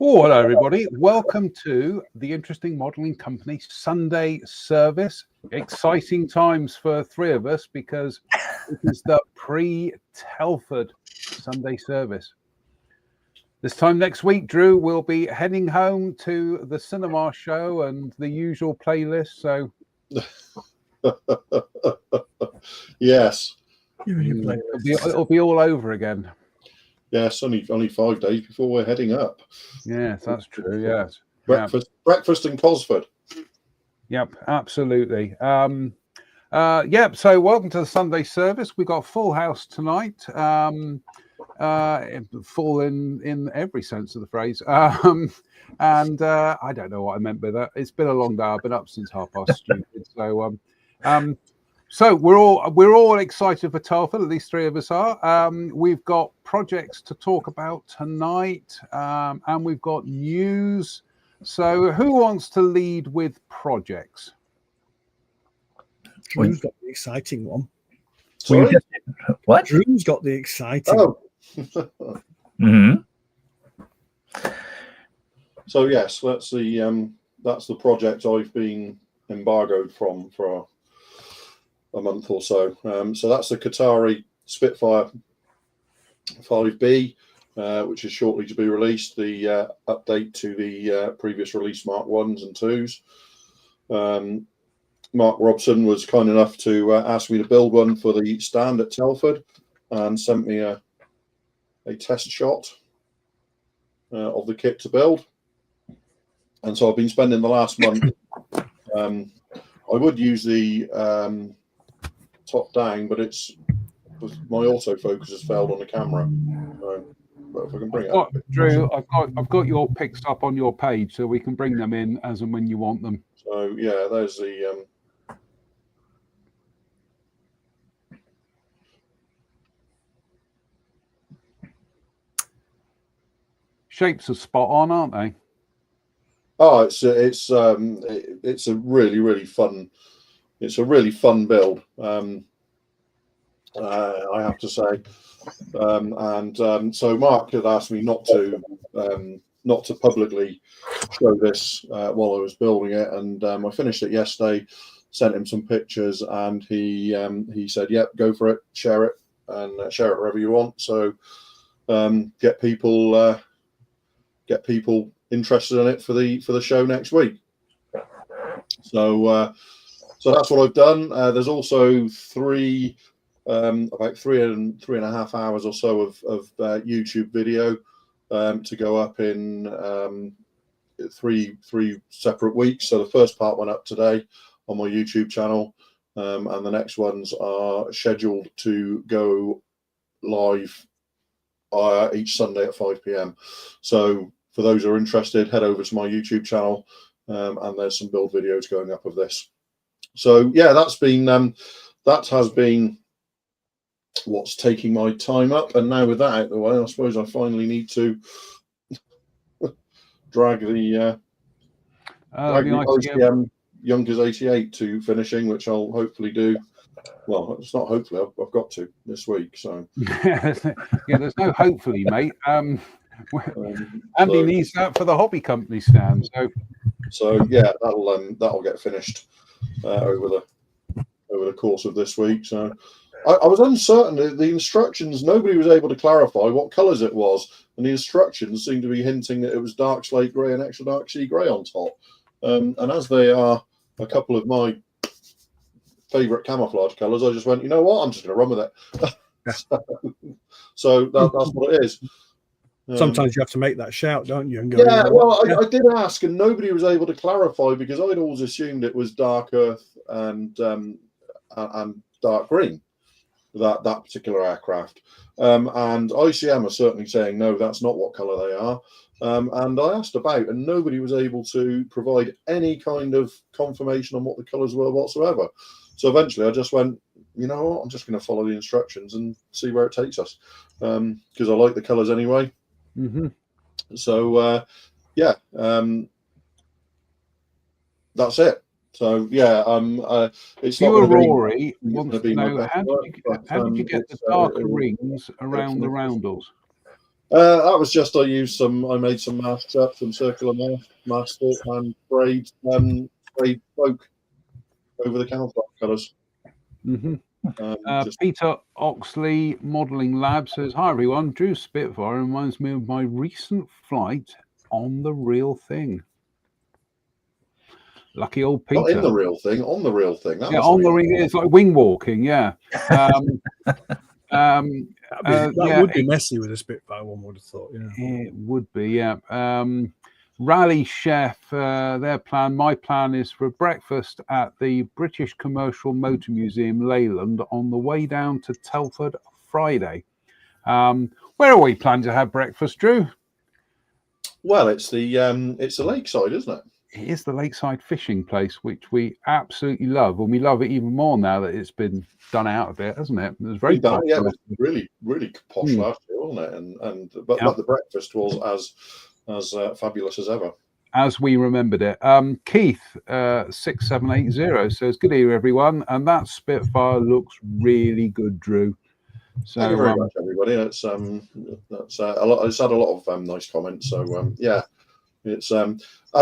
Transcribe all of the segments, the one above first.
Oh, hello, everybody. Welcome to the Interesting Modelling Company Sunday service. Exciting times for three of us because it is the Pre-Telford Sunday service. This time next week, Drew will be heading home to the cinema show and the usual playlist. So, yes, it'll be all over again. Yes, only 5 days before we're heading up. Yes, that's true. Yes, breakfast in Cosford. Yep, absolutely. Yep. So, welcome to the Sunday service. We've got a full house tonight. Full in every sense of the phrase. And I don't know what I meant by that. It's been a long day. I've been up since stupid. So we're all excited for Telford. At least three of us are. We've got projects to talk about tonight, and we've got news. So who wants to lead with projects? Drew's got the exciting one. Sorry? What? Drew's got the exciting one. Mm-hmm. So yes, that's the project I've been embargoed from for a month or so. So that's the Qatari Spitfire 5B, which is shortly to be released. The update to the previous release Mark 1s and 2s. Mark Robson was kind enough to ask me to build one for the stand at Telford and sent me a test shot of the kit to build. And so I've been spending the last month. I would use the top down, but my autofocus has failed on the camera. But if I can bring it up, Drew, I've got your pics up on your page, so we can bring them in as and when you want them. So yeah, there's the shapes are spot on, aren't they? Oh, it's a really fun. It's a really fun build. I have to say, so Mark had asked me not to publicly show this while I was building it, and I finished it yesterday. Sent him some pictures, and he said, "Yep, go for it, share it, and share it wherever you want." So get people interested in it for the show next week. So that's what I've done. There's also about three and a half hours or so of YouTube video to go up in three separate weeks. So the first part went up today on my YouTube channel, and the next ones are scheduled to go live each Sunday at 5 p.m. So for those who are interested, head over to my YouTube channel, and there's some build videos going up of this. So yeah, that has been what's taking my time up. And now with that out of the way, I suppose I finally need to drag the ICM Yonkers 88 to finishing, which I'll hopefully do. Well, it's not hopefully, I've got to this week. So yeah, there's no hopefully, mate. Andy needs that for the hobby company stand. So yeah, that'll get finished over the course of this week. So I was uncertain. The instructions, nobody was able to clarify what colours it was, and the instructions seemed to be hinting that it was dark slate grey and extra dark sea grey on top. And as they are a couple of my favourite camouflage colours, I just went, you know what, I'm just going to run with it. So that's what it is. Sometimes you have to make that shout, don't you? And go, yeah, well, I did ask, and nobody was able to clarify because I'd always assumed it was dark earth and dark green. that particular aircraft. And ICM are certainly saying, no, that's not what colour they are. And I asked about, and nobody was able to provide any kind of confirmation on what the colours were whatsoever. So eventually I just went, you know what, I'm just going to follow the instructions and see where it takes us, because I like the colours anyway. Mm-hmm. So, that's it. So, it's not Viewer going to be... Rory wants to know, how did you get the darker rings around the roundels? That was just, I made some masks up, some circular masks and sprayed cloak over the camouflage colours. Mm-hmm. Peter Oxley Modelling Lab says, hi everyone, Drew Spitfire reminds me of my recent flight on the real thing. Lucky old Peter. Not in the real thing, on the real thing. That on the ring. It's like wing walking, yeah. That would be messy with a Spitfire, one would have thought. Yeah. It would be, yeah. Rally Chef, my plan is for breakfast at the British Commercial Motor Museum, Leyland, on the way down to Telford Friday. Where are we planning to have breakfast, Drew? Well, it's the lakeside, isn't it? It is the lakeside fishing place, which we absolutely love, and we love it even more now that it's been done out a bit, hasn't it? It was very popular. Yeah, it was really, really posh last year, wasn't it? But the breakfast was as fabulous as ever, as we remembered it. Keith 6780 says, good evening everyone, and that Spitfire looks really good, Drew. So thank you very much, everybody. It's that's a lot. It's had a lot of nice comments. So yeah, it's as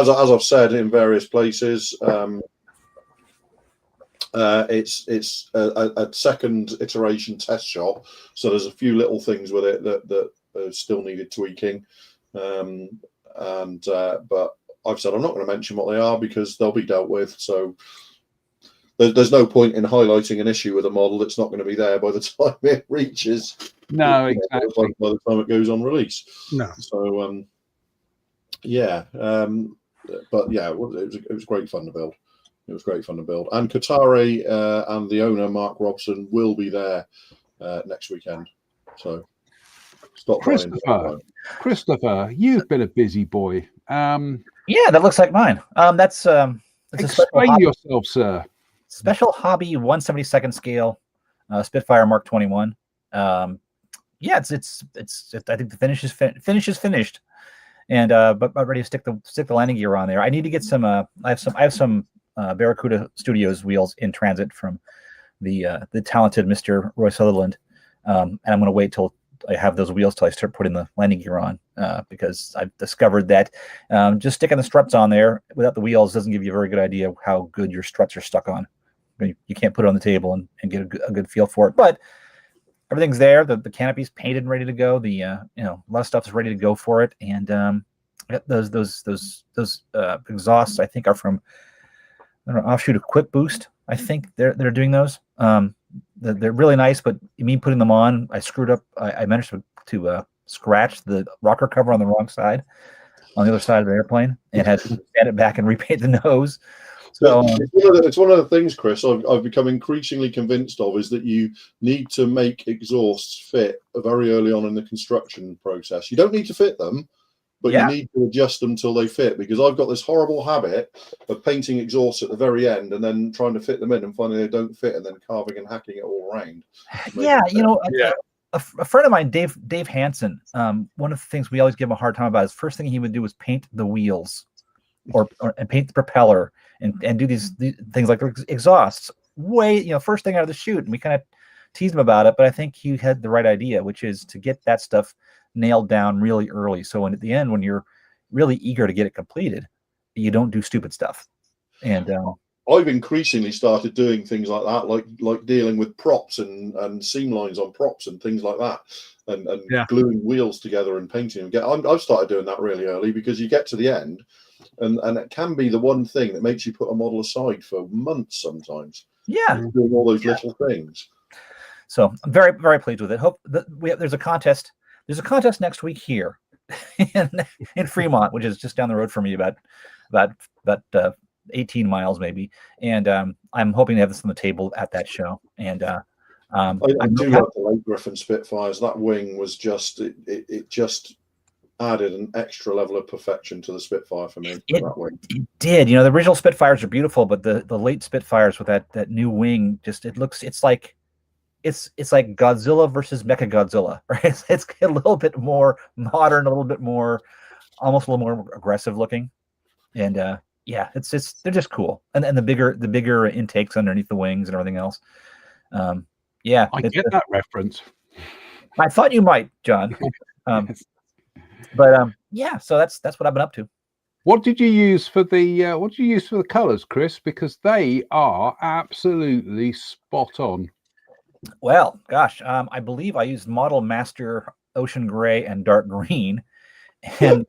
I've said in various places, it's a second iteration test shot. So there's a few little things with it that still needed tweaking. But I've said I'm not going to mention what they are because they'll be dealt with. So there's no point in highlighting an issue with a model that's not going to be there by the time it reaches. No, exactly. By the time it goes on release. No. So but yeah, it was great fun to build. It was great fun to build. And Qatari and the owner Mark Robson will be there next weekend. So stop by. Christopher, you've been a busy boy. Yeah, that looks like mine. That's explain yourself, sir. Special hobby 1/72 scale Spitfire Mark 21. Yeah, it's I think the finish is finished, and but I'm ready to stick the landing gear on there. I need to get some. I have some Barracuda Studios wheels in transit from the talented Mr. Roy Sutherland, and I'm going to wait till I have those wheels till I start putting the landing gear on, because I've discovered that just sticking the struts on there without the wheels doesn't give you a very good idea of how good your struts are stuck on. You can't put it on the table and get a good feel for it, but everything's there. The canopy's painted and ready to go. The a lot of stuff is ready to go for it, and I got those exhausts. I think are from offshoot of Quick Boost. I think they're doing those. They're really nice, but me putting them on, I screwed up. I managed to scratch the rocker cover on the wrong side, on the other side of the airplane, and had to stand it back and repaint the nose. So it's one of the things, Chris, I've become increasingly convinced of, is that you need to make exhausts fit very early on in the construction process. You don't need to fit them, but you need to adjust them till they fit, because I've got this horrible habit of painting exhausts at the very end and then trying to fit them in and finding they don't fit and then carving and hacking it all around. Yeah, a friend of mine, Dave Hansen, one of the things we always give him a hard time about is first thing he would do was paint the wheels and paint the propeller and do these things like exhausts first thing out of the chute. And we kind of teased him about it, but I think he had the right idea, which is to get that stuff nailed down really early. So at the end, when you're really eager to get it completed, you don't do stupid stuff. And I've increasingly started doing things like that, like dealing with props and seam lines on props and things like that, and gluing wheels together and painting them. I've started doing that really early, because you get to the end, and it can be the one thing that makes you put a model aside for months sometimes. Yeah, doing all those little things. So I'm very, very pleased with it. Hope that there's a contest. There's a contest next week here in Fremont, which is just down the road for me, about 18 miles maybe. And I'm hoping to have this on the table at that show. And I do like the late Griffin Spitfires. That wing was just it just added an extra level of perfection to the Spitfire for me. It did. You know, the original Spitfires are beautiful, but the late Spitfires with that new wing, just it's like Godzilla versus Mechagodzilla, right? It's a little bit more modern, a little bit more, almost a little more aggressive looking, and yeah, they're just cool, and the bigger intakes underneath the wings and everything else. Yeah, I get that reference. I thought you might, John. Yes. But yeah, so that's what I've been up to. What did you use for the colors, Chris? Because they are absolutely spot on. Well, gosh, I believe I used Model Master Ocean Gray and Dark Green, and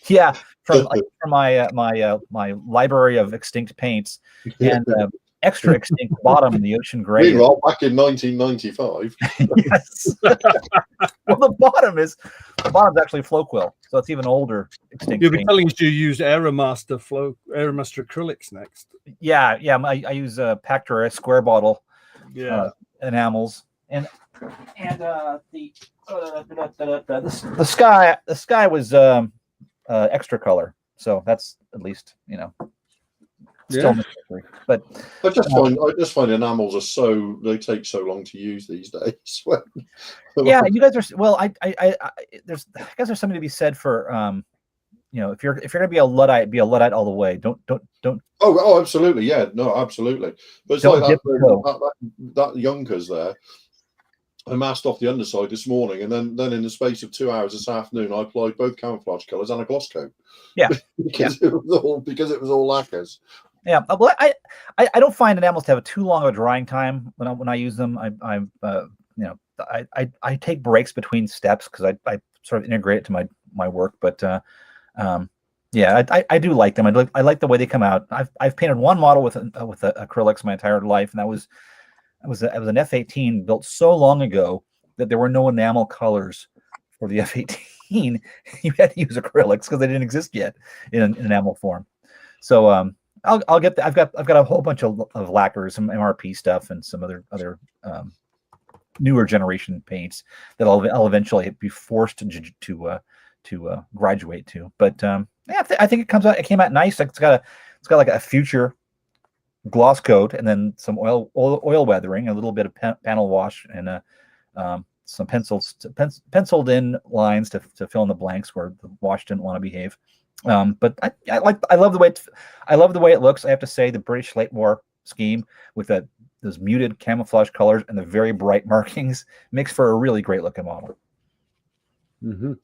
yeah, from my my library of extinct paints, and extra extinct bottom, the Ocean Gray. Meanwhile, back in 1995. Yes. Well, the bottom's actually Flowquill, so it's even older extinct. You'll be telling us you use Aeromaster acrylics next. Yeah. I use Pactor square bottle. Yeah. Enamels and the sky was extra color, so that's at least still necessary. But I just find enamels they take so long to use these days. Yeah, you guys are well. I guess there's something to be said for if you're gonna be a Luddite all the way. Don't. Oh, absolutely, yeah, no, absolutely. But it's like that Junkers there. I masked off the underside this morning, and then in the space of 2 hours this afternoon, I applied both camouflage colours and a gloss coat. Yeah, because it was all lacquers. Yeah, well, I don't find enamels to have too long of a drying time when I use them. I take breaks between steps because I sort of integrate it to my work. But yeah, I do like them. I like the way they come out. I've painted one model with acrylics my entire life, and it was an F-18 built so long ago that there were no enamel colors for the F-18. You had to use acrylics because they didn't exist yet in enamel form. So I'll get I've got a whole bunch of lacquers, some MRP stuff, and some other newer generation paints that I'll eventually be forced to graduate to. But yeah, I think it came out nice. Like it's got like a future gloss coat, and then some oil weathering, a little bit of panel wash, and some penciled in lines to fill in the blanks where the wash didn't want to behave. But I love the way it looks. I have to say the British Latmore scheme with those muted camouflage colors and the very bright markings makes for a really great looking model. Mm-hmm.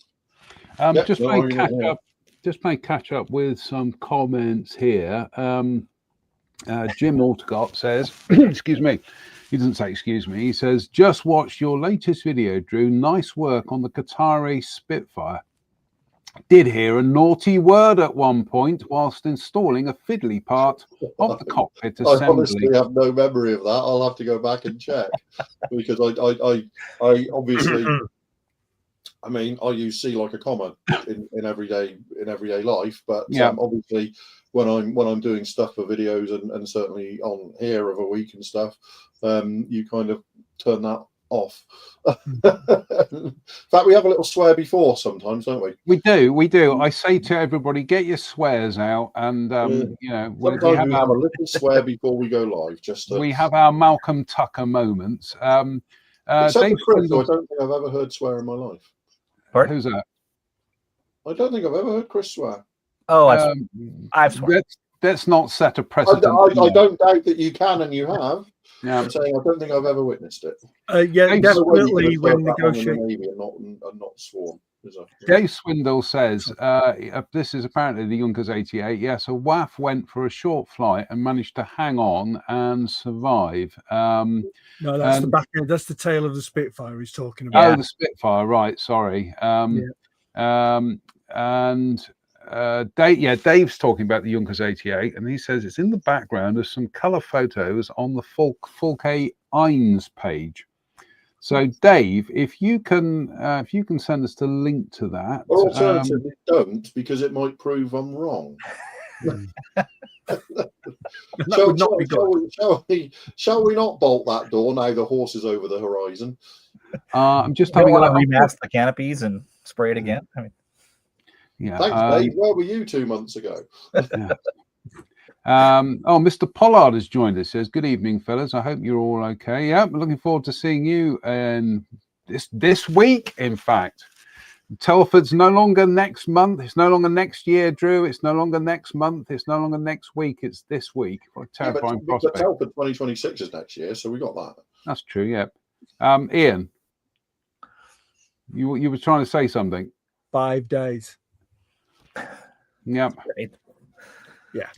Just may catch up with some comments here. Jim Altegott says, excuse me. He doesn't say excuse me. He says, just watched your latest video, Drew. Nice work on the Qatari Spitfire. Did hear a naughty word at one point whilst installing a fiddly part of the cockpit assembly. I honestly have no memory of that. I'll have to go back and check because I obviously, I mean, I use C like a comma in everyday life, but yeah. Obviously when I'm doing stuff for videos and certainly on here of a week and stuff, you kind of turn that off. In fact, we have a little swear before sometimes, don't we? We do. I say to everybody, get your swears out, and we have a little swear before we go live. We have our Malcolm Tucker moments. Except for Chris, I don't think I've ever heard swear in my life. Pardon? Who's that? I don't think I've ever heard Chris swear. Oh, I've sworn. Let's not set a precedent. I don't doubt that you can, and you have. Yeah. I'm saying I don't think I've ever witnessed it. Yeah, definitely when negotiating and not sworn. Dave Swindle says this is apparently the Junkers 88. Yes, a WAF went for a short flight and managed to hang on and survive. No, that's the back end. That's the tail of the Spitfire he's talking about. Oh, the Spitfire, right? Sorry. Dave's talking about the Junkers 88, and he says it's in the background of some color photos on the Fulke Eins page. So, Dave, if you can send us the link to that. Or alternatively, don't, because it might prove I'm wrong. Shall we not bolt that door now the horse is over the horizon? I'm just having having to remask the canopies and spray it again. I mean, yeah. Thanks, Dave. Where were you 2 months ago? Yeah. Mr. Pollard has joined us. Says, "Good evening, fellas. I hope you're all okay. Yeah, looking forward to seeing you this week. In fact, Telford's no longer next month. It's no longer next year, Drew. It's no longer next month. It's no longer next week. It's this week. What a terrifying prospect. But Telford 2026 is next year, so we got that. That's true. Yeah. Ian, you were trying to say something. 5 days. Yeah. Yeah.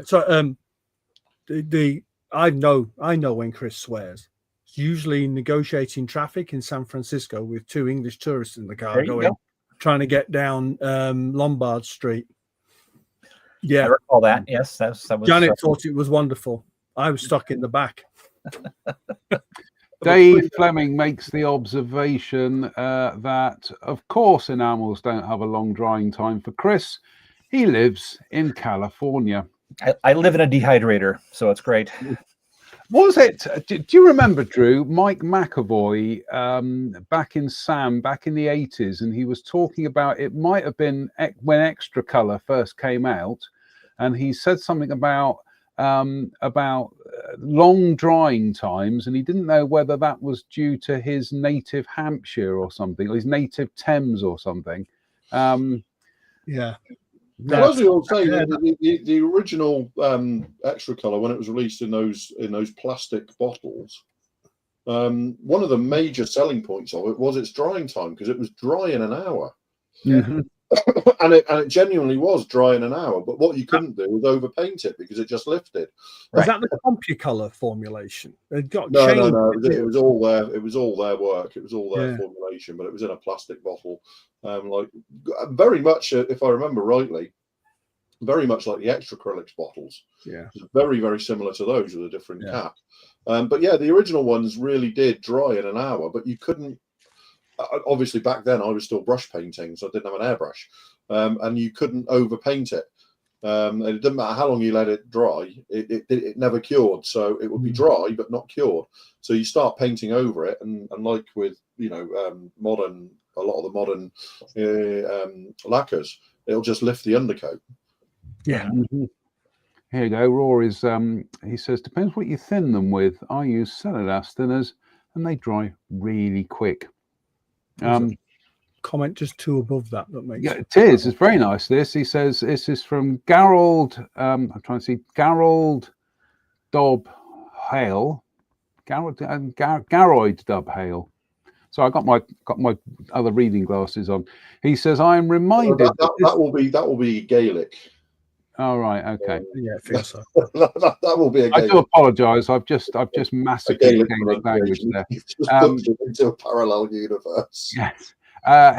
So I know when Chris swears. It's usually negotiating traffic in San Francisco with 2 English tourists in the car trying to get down Lombard Street. Yeah, I recall that. Yes, that was. Janet thought it was wonderful. I was stuck in the back. Dave Fleming makes the observation that, of course, enamels don't have a long drying time for Chris. He lives in California. I live in a dehydrator, so it's great. Was it? Do you remember, Drew, Mike McAvoy back in the 80s, and he was talking about, it might have been when Extra Color first came out, and he said something about long drying times, and he didn't know whether that was due to his native Hampshire or something, or his native Thames or something. Yeah. Well, as we all say, the original Extra Color, when it was released in those plastic bottles, one of the major selling points of it was its drying time, because it was dry in an hour. Mm-hmm. and it genuinely was dry in an hour. But what you couldn't do was overpaint it, because it just lifted. Was that the CompuColor formulation? It got No. changed. It was all there. It was all their work. It was all their formulation, but it was in a plastic bottle, like very much, if I remember rightly, very much like the Extra Acrylics bottles. Yeah, very, very similar to those with a different cap. But yeah, the original ones really did dry in an hour, but you couldn't. Obviously, back then I was still brush painting, so I didn't have an airbrush, and you couldn't overpaint it. And it didn't matter how long you let it dry; it never cured. So it would be dry but not cured. So you start painting over it, and like with a lot of the modern lacquers, it'll just lift the undercoat. Yeah. Mm-hmm. Here you go. Rory's he says, depends what you thin them with. I use Celadast thinners, and they dry really quick. Comment just 2 above that makes it is. It's very nice. This, he says, this is from Garold. I'm trying to see Garold Dob Hale. Garoid Dub Hale. So I got my other reading glasses on. He says, I am reminded that will be Gaelic. Oh, right, okay. Yeah, I feel so. that will be a Gaelic. I do apologise. I've just massacred Gaelic language there. You've just put it into a parallel universe. Yes.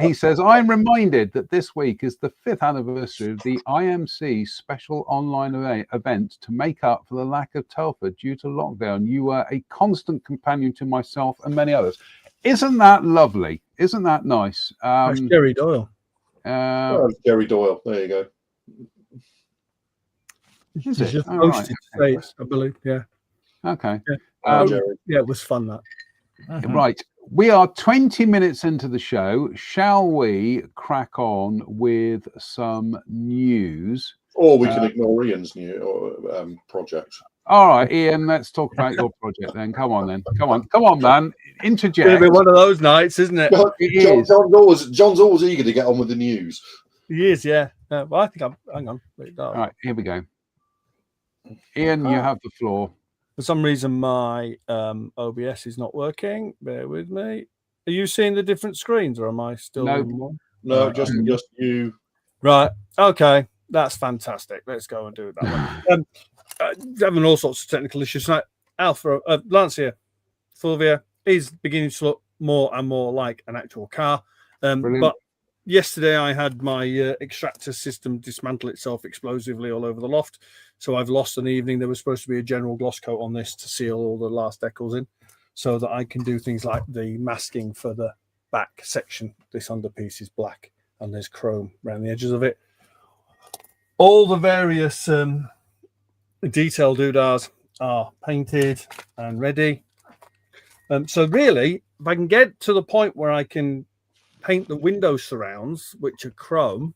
He says, I'm reminded that this week is the 5th anniversary of the IMC special online event to make up for the lack of Telford due to lockdown. You were a constant companion to myself and many others. Isn't that lovely? Isn't that nice? That's Jerry Doyle. Jerry Doyle. There you go. Is it? Just posted today, I believe. Yeah. Okay. Yeah, it was fun, that. Mm-hmm. Right. We are 20 minutes into the show. Shall we crack on with some news? Or we can ignore Ian's new project. All right, Ian, let's talk about your project then. Come on, then. Come on, man. Interject. It's going to be one of those nights, isn't it? John's always eager to get on with the news. He is, yeah. Well, I think hang on. All right, here we go. Ian, you have the floor. For some reason, my OBS is not working. Bear with me. Are you seeing the different screens, or am I still in one? No, just you. Right. Okay. That's fantastic. Let's go and do it that way. Having all sorts of technical issues tonight. Lance here, Fulvia is beginning to look more and more like an actual car. But yesterday I had my extractor system dismantle itself explosively all over the loft. So I've lost an evening. There was supposed to be a general gloss coat on this to seal all the last decals in, so that I can do things like the masking for the back section. This underpiece is black and there's chrome around the edges of it. All the various detail doodahs are painted and ready. So really, if I can get to the point where I can paint the window surrounds, which are chrome,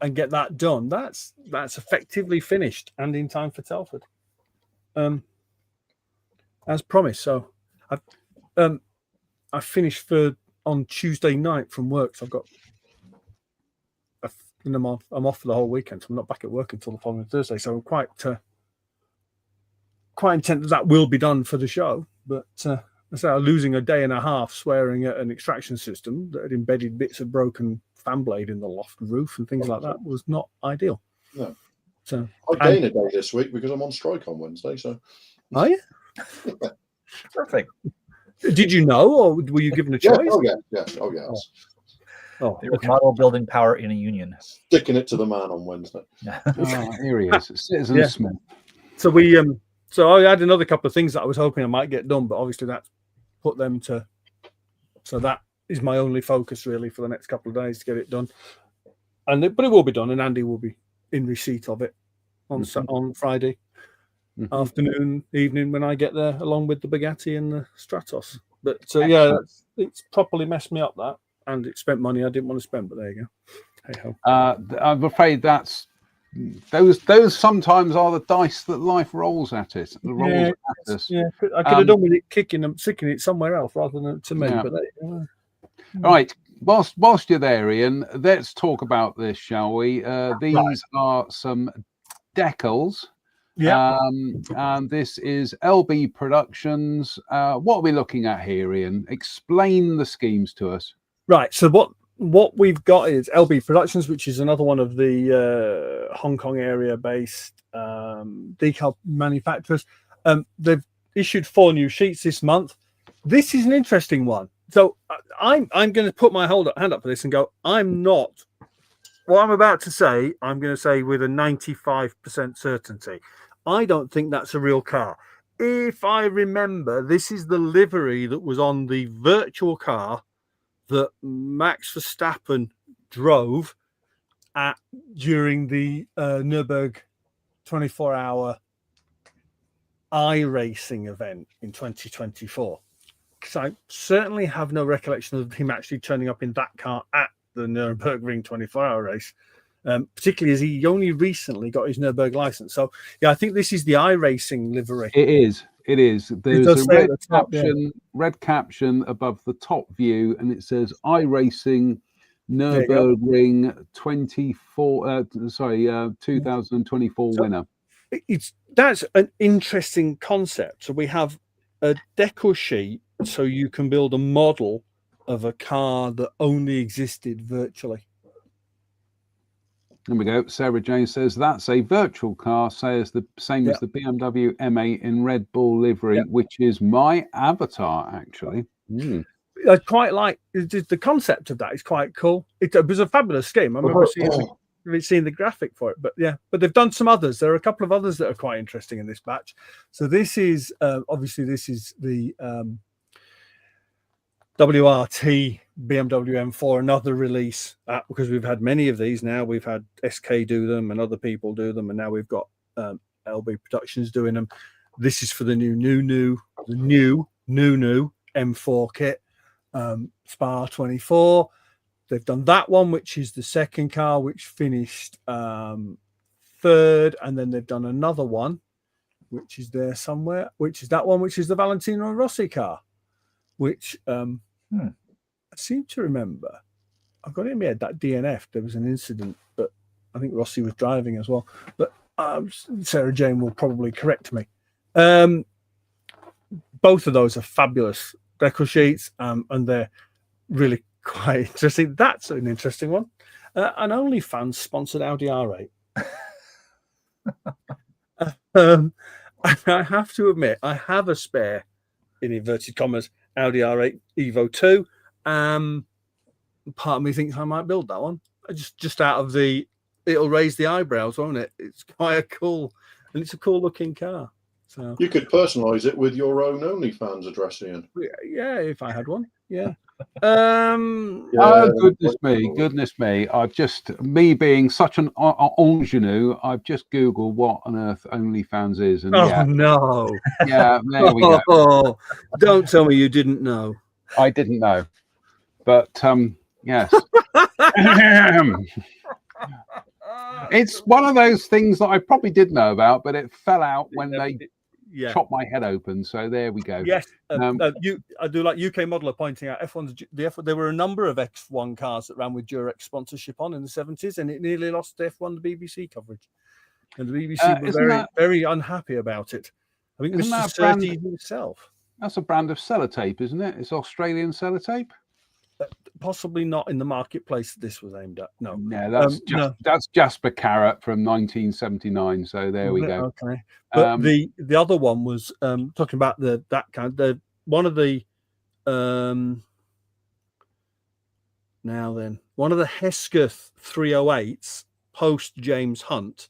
and get that done, that's effectively finished and in time for Telford, as promised. So I finished on Tuesday night from work, so I've got I'm off for the whole weekend, so I'm not back at work until the following Thursday. So I'm quite intent that will be done for the show, but I'm losing a day and a half swearing at an extraction system that had embedded bits of broken fan blade in the loft roof and things like that was not ideal. No. So I gain a day this week because I'm on strike on Wednesday. So are you? Perfect. Did you know, or were you given a choice? Yeah. Oh yeah. Oh, There was model building power in a union. Sticking it to the man on Wednesday. Here he is, Citizen Smith. So so I had another couple of things that I was hoping I might get done, but obviously that's put them to. So that is my only focus really for the next couple of days to get it done, but it will be done, and Andy will be in receipt of it on Friday afternoon, evening when I get there, along with the Bugatti and the Stratos. But it's properly messed me up that, and it spent money I didn't want to spend. But there you go. Hey ho. I'm afraid those sometimes are the dice that life rolls at it. I could have done with it kicking and sticking it somewhere else rather than to me. Yeah. But right, whilst you're there, Ian, let's talk about this, shall we? These are some decals. Yeah. And this is LB Productions. What are we looking at here, Ian? Explain the schemes to us. Right. So what we've got is LB Productions, which is another one of the Hong Kong area based decal manufacturers. They've issued 4 new sheets this month. This is an interesting one. So I'm going to put my hand up for this and go, I'm not. What I'm about to say, I'm going to say with a 95% certainty. I don't think that's a real car. If I remember, this is the livery that was on the virtual car that Max Verstappen drove during the Nürburgring 24-hour iRacing event in 2024. Because I certainly have no recollection of him actually turning up in that car at the Nürburgring 24-hour race, particularly as he only recently got his Nürburgring license. So, yeah, I think this is the iRacing livery. It is. There's a red caption above the top view, and it says iRacing Nürburgring 2024 winner. That's an interesting concept. So we have a decal sheet, so you can build a model of a car that only existed virtually. There we go. Sarah Jane says that's a virtual car, says the same as the BMW M8 in Red Bull livery, which is my avatar, actually. I quite like the concept of that. Is quite cool. It was a fabulous scheme. I remember seeing the graphic for it, but they've done some others. There are a couple of others that are quite interesting in this batch. So this is obviously this is the WRT BMW M4, another release, because we've had many of these now. We've had SK do them and other people do them, and now we've got LB Productions doing them. This is for the new M4 kit, Spa 24. They've done that one, which is the second car, which finished third, and then they've done another one, which is there somewhere, which is that one, which is the Valentino Rossi car, which I seem to remember. I've got it in my head that DNF, there was an incident, but I think Rossi was driving as well. But Sarah Jane will probably correct me. Both of those are fabulous decal sheets, and they're really quite interesting. That's an interesting one. An OnlyFans sponsored Audi R8. I have to admit, I have a spare, in inverted commas, Audi R8 Evo 2. Part of me thinks I might build that one. Just out of it'll raise the eyebrows, won't it? It's quite a cool, and it's a cool looking car. So you could personalize it with your own OnlyFans address, Ian. Yeah, if I had one. Yeah. Oh, goodness me! I've just, me being such an ingenue, I've just Googled what on earth OnlyFans is, and Oh no! yeah, there we go. Oh, don't tell me you didn't know. I didn't know, but yes. It's one of those things that I probably did know about, but it fell out when they chopped my head open. So there we go. Yes, I do like UK Modeler pointing out there were a number of F1 cars that ran with Durex sponsorship on in the 70s, and it nearly lost F1 the BBC coverage, and the BBC were very unhappy about it. I think Mr. Surtees himself. That's a brand of sellotape, isn't it? It's Australian sellotape. Possibly not in the marketplace that this was aimed at. No, that's Jasper Carrot from 1979. So there we go. Okay, but the other one was talking about one of the Hesketh 308s post James Hunt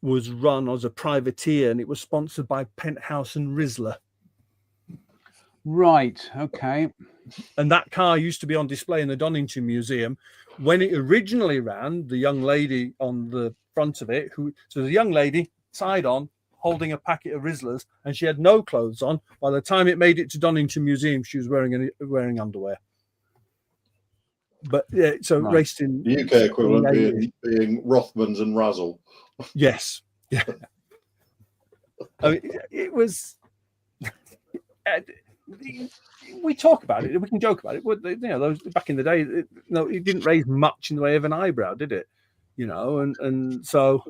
was run as a privateer, and it was sponsored by Penthouse and Rizzler. Right. Okay. And that car used to be on display in the Donington Museum. When it originally ran, the young lady on the front of it, so the young lady side on, holding a packet of Rizzlers, and she had no clothes on. By the time it made it to Donington Museum, she was wearing underwear. But yeah, so right. Raced in the UK equivalent being Rothmans and Razzle. Yes. Yeah. I mean, it was. We talk about it. We can joke about it. Those back in the day, it didn't raise much in the way of an eyebrow, did it? And so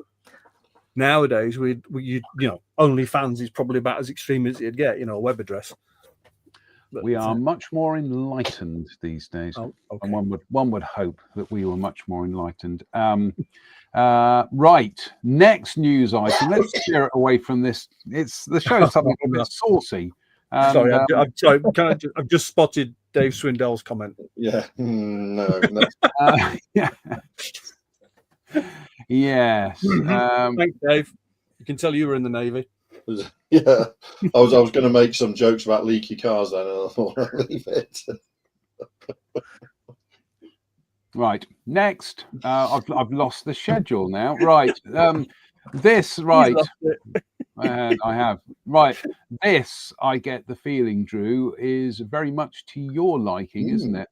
nowadays OnlyFans is probably about as extreme as it'd get. A web address. But we are much more enlightened these days, and one would hope that we were much more enlightened. Right, next news item. Let's steer it away from this. It's the show's something a bit saucy. Sorry, I'm sorry. I've just spotted Dave Swindell's comment. Yeah, no. Yeah. Yes. Thanks, Dave. You can tell you were in the Navy. Yeah, I was going to make some jokes about leaky cars then, and I thought I'll leave it. Right. Next, I've lost the schedule now. Right. This right. And I have. Right. This, I get the feeling, Drew, is very much to your liking, isn't it?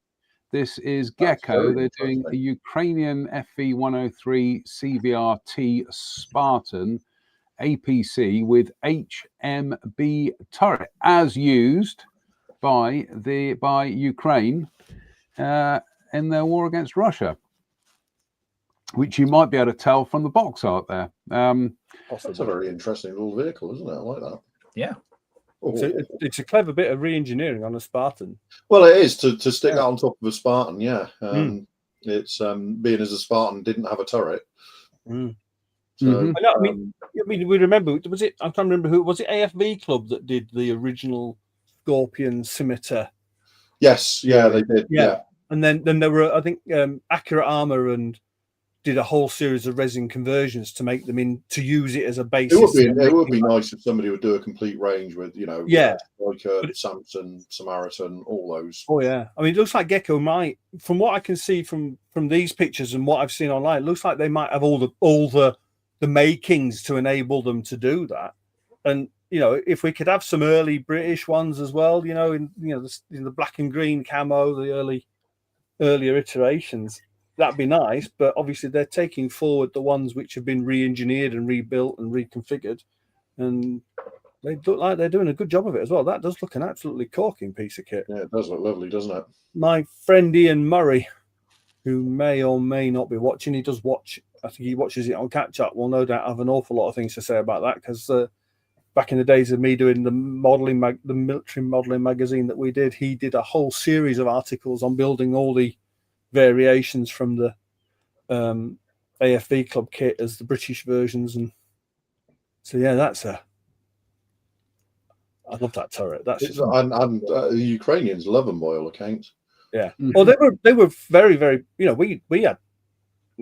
This is Gecko. They're doing a Ukrainian FV103 CVRT Spartan APC with HMB turret, as used by Ukraine in their war against Russia, which you might be able to tell from the box art there. That's a very interesting little vehicle, isn't it? I like that. Yeah. So it's a clever bit of re-engineering on a Spartan. Well, it is to stick that on top of a Spartan. Yeah, it's being as a Spartan didn't have a turret. So, I mean, we remember. Was it? I can't remember who was it. AFV Club that did the original Scorpion Scimitar. Yes, yeah, they did. Yeah, and then there were, I think, Accurate Armor and did a whole series of resin conversions to make them to use it as a basis. It would be nice if somebody would do a complete range with, like Samson, Samaritan, all those. Oh yeah, I mean, it looks like Gecko might, from what I can see from these pictures and what I've seen online, it looks like they might have all the makings to enable them to do that. And if we could have some early British ones as well, in the black and green camo, the earlier iterations. That'd be nice, but obviously they're taking forward the ones which have been re-engineered and rebuilt and reconfigured, and they look like they're doing a good job of it as well. That does look an absolutely corking piece of kit. Yeah, it does look lovely, doesn't it? My friend Ian Murray, who may or may not be watching, he does watch. I think he watches it on catch up. Will no doubt have an awful lot of things to say about that, because back in the days of me doing the military modelling magazine that we did, he did a whole series of articles on building all the variations from the AFV Club kit as the British versions, and so yeah, I love that turret. That's just, and the Ukrainians love them by all accounts. Yeah. Well, they were very, very. We had.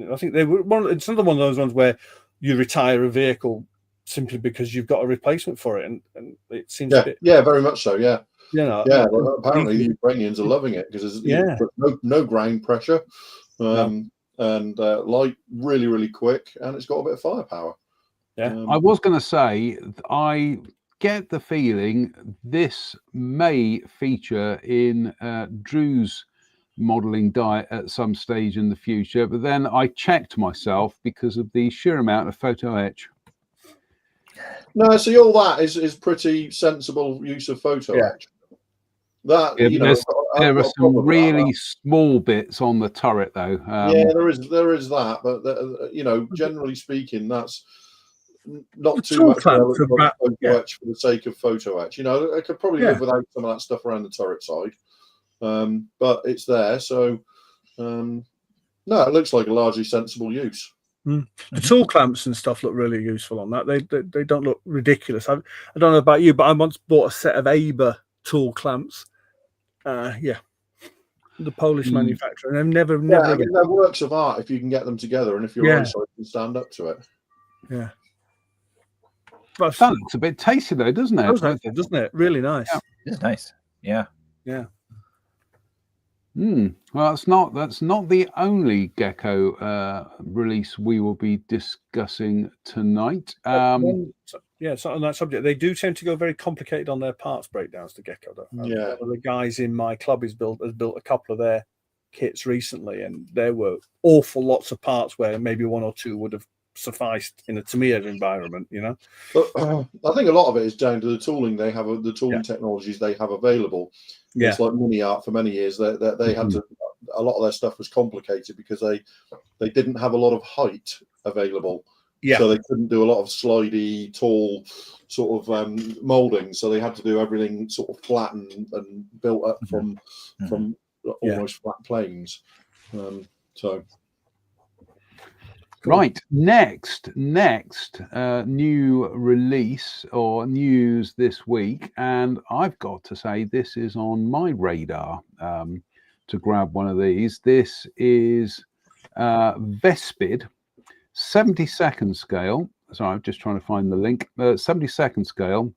I think they were it's another one of those ones where you retire a vehicle simply because you've got a replacement for it, and it seems very much so. Yeah. You know, Yeah, well, apparently the Ukrainians are loving it because there's no ground pressure, and light really quick, and it's got a bit of firepower. Yeah. I was going to say, I get the feeling this may feature in Drew's modeling diet at some stage in the future, but then I checked myself because of the sheer amount of photo etch. No, see, all that is pretty sensible use of photo etch. That there are some really small bits on the turret, though. There is that, but generally speaking, that's not too much photo etch for the sake of photo etch. I could probably live without some of that stuff around the turret side, but it's there. So, no, it looks like a largely sensible use. The tool clamps and stuff look really useful on that. They don't look ridiculous. I don't know about you, but I once bought a set of Aber tool clamps. The Polish manufacturer, and they're they're works of art if you can get them together and if your eyesight can stand up to it. Yeah, that looks a bit tasty though, doesn't it? Doesn't it? Really nice. Yeah. It's nice. Yeah. Well, that's not the only Gecko release we will be discussing tonight. So on that subject, they do tend to go very complicated on their parts breakdowns. The Gecko, though. One of the guys in my club has built a couple of their kits recently, and there were awful lots of parts where maybe one or two would have sufficed in a Tamiya environment. But I think a lot of it is down to the tooling they have, the tooling technologies they have available. It's like Mini Art for many years. They had to. A lot of their stuff was complicated because they didn't have a lot of height available. So they couldn't do a lot of slidey, tall sort of molding. So they had to do everything sort of flat and built up from almost flat planes. Right, next new release or news this week, and I've got to say this is on my radar to grab one of these. This is Vespid 72nd scale. Sorry, I'm just trying to find the link. 72nd scale.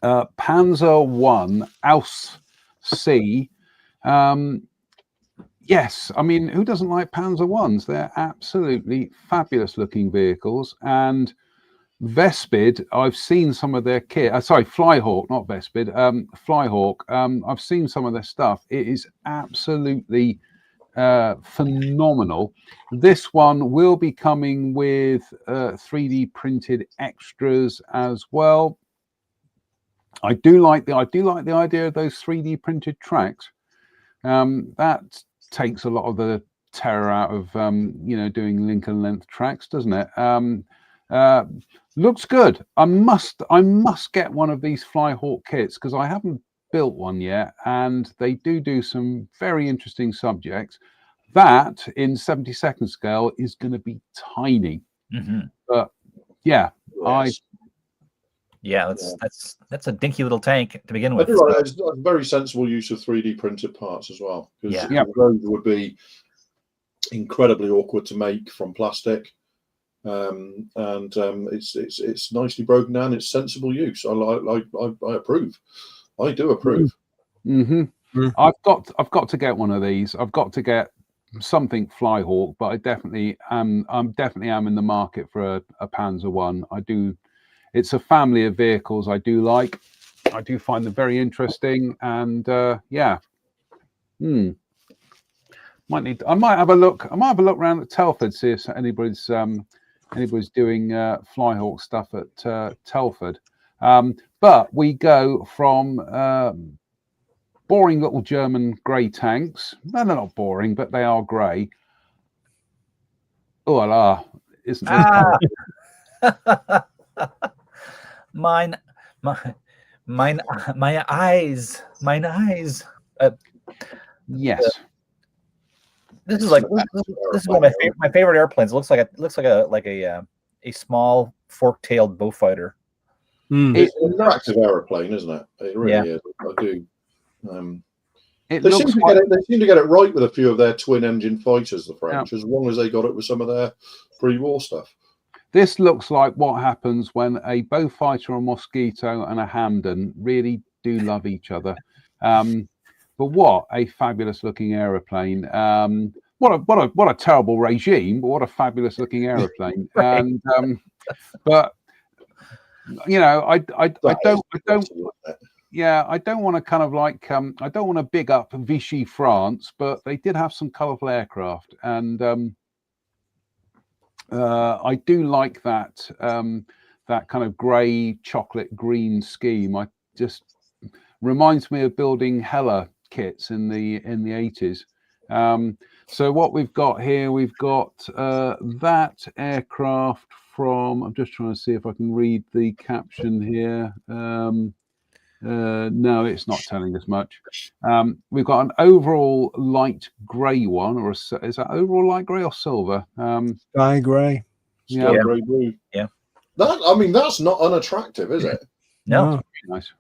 Panzer 1 Aus C. Yes, I mean, who doesn't like Panzer 1s? They're absolutely fabulous looking vehicles. And Vespid, I've seen some of their kit. Flyhawk, not Vespid. Flyhawk. I've seen some of their stuff. It is absolutely phenomenal. This one will be coming with 3D printed extras as well. I do like the idea of those 3D printed tracks. That takes a lot of the terror out of doing link and length tracks, doesn't it? Looks good. I must get one of these Flyhawk kits because I haven't built one yet, and they do some very interesting subjects. That in 72nd scale is going to be tiny, but that's a dinky little tank to begin with. It's a very sensible use of 3D printed parts as well. Because those would be incredibly awkward to make from plastic, and it's nicely broken down. It's sensible use. I approve. I do approve. I've got to get one of these. I've got to get something Flyhawk, but I definitely am in the market for a Panzer 1. I do. It's a family of vehicles I do like. I do find them very interesting, and I might have a look around at Telford, see if anybody's doing Flyhawk stuff at Telford. But we go from boring little German grey tanks. No, they're not boring, but they are grey. Oh la, isn't Mine eyes. Yes. This is one of my favorite airplanes. It looks like a small fork-tailed Beaufighter. It's an attractive aeroplane, isn't it? It really is. I do. They seem to get it right with a few of their twin-engine fighters, the French, as long as they got it with some of their pre-war stuff. This looks like what happens when a Beaufighter, a Mosquito, and a Hamden really do love each other. But what a fabulous looking aeroplane! What a terrible regime, but what a fabulous looking aeroplane. Right. And but you know, I don't yeah, I don't want to kind of like I don't want to big up Vichy France, but they did have some colourful aircraft, and I do like that that kind of grey chocolate green scheme. I just reminds me of building Hella kits in the 80s. So what we've got here, we've got that aircraft from. I'm just trying to see if I can read the caption here. No, it's not telling us much. We've got an overall light grey one, or is that overall light grey or silver? Sky grey. Sky Yeah. grey blue. Yeah. That, I mean, that's not unattractive, is it? No. Nice.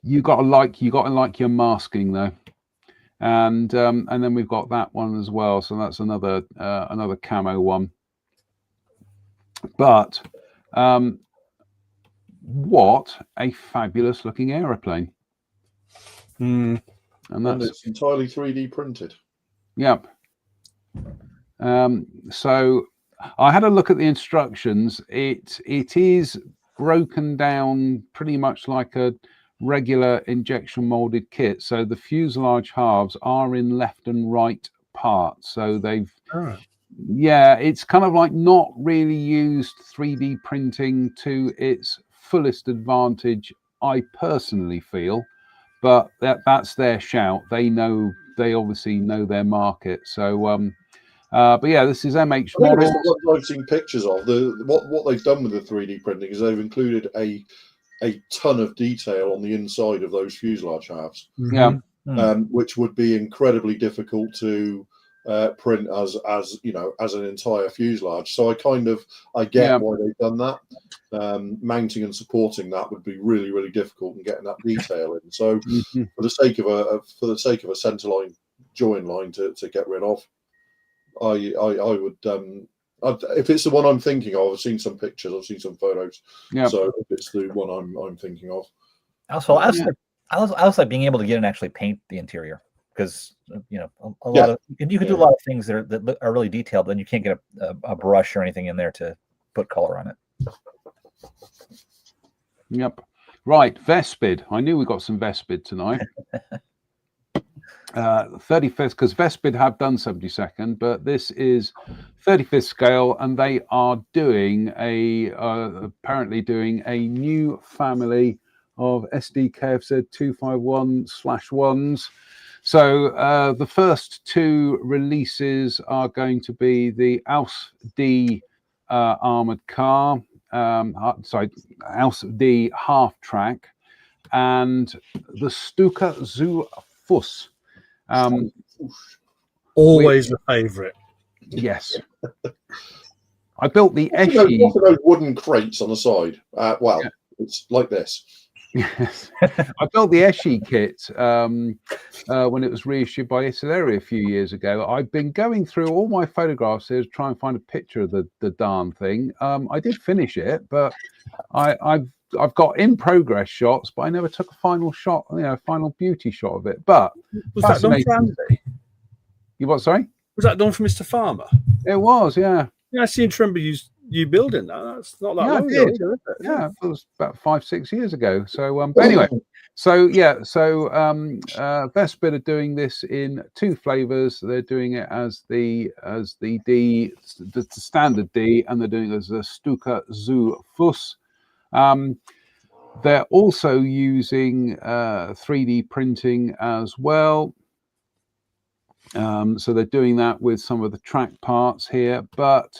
You got to like your masking though, and then we've got that one as well. So that's another camo one. But what a fabulous looking aeroplane! Mm. And And that's it's entirely 3D printed. yep. So I had a look at the instructions. It is broken down pretty much like a regular injection molded kit. So the fuselage halves are in left and right parts. So they've yeah, it's kind of like not really used 3D printing to its fullest advantage, I personally feel, but that's their shout. They obviously know their market. So but yeah, this is MH models. What I've seen pictures of what they've done with the 3D printing is they've included a ton of detail on the inside of those fuselage halves, Yeah. which would be incredibly difficult to print as you know, as an entire fuselage. So I get why they've done that. Mounting and supporting that would be really, really difficult, and getting that detail in. So for the sake of a centerline join line to get rid of, I would if it's the one I'm thinking of. I've seen some pictures, I've seen some photos. Yeah. So if it's the one I'm thinking of. Also, I was like being able to get and actually paint the interior, because you know a lot of you can do a lot of things that are really detailed, but then you can't get a brush or anything in there to put color on it. Yep. Right, Vespid. I knew we got some Vespid tonight. 35th, because Vespid have done 72nd, but this is 35th scale, and they are doing apparently doing a new family of SDKFZ 251/1s. So the first two releases are going to be the Aus D armored car, Aus D half track, and the Stuka zu Fuss. Always a favourite. Yes. I built the What's those wooden crates on the side? It's like this. Yes. I built the Eschi kit when it was reissued by Italeri a few years ago. I've been going through all my photographs here to try and find a picture of the darn thing. I did finish it, but I've got in progress shots, but I never took a final shot, final beauty shot of it. But was that done for Andy? You what? Sorry, was that done for Mr. Farmer? It was, yeah. Yeah, I seem to remember you building that. That's not that long ago, is it? Yeah, it was about 5-6 years ago. So, but anyway, Vespid are doing this in two flavors. They're doing it as the standard D, and they're doing it as a Stuka zu Fuss. They're also using 3D printing as well. So they're doing that with some of the track parts here, but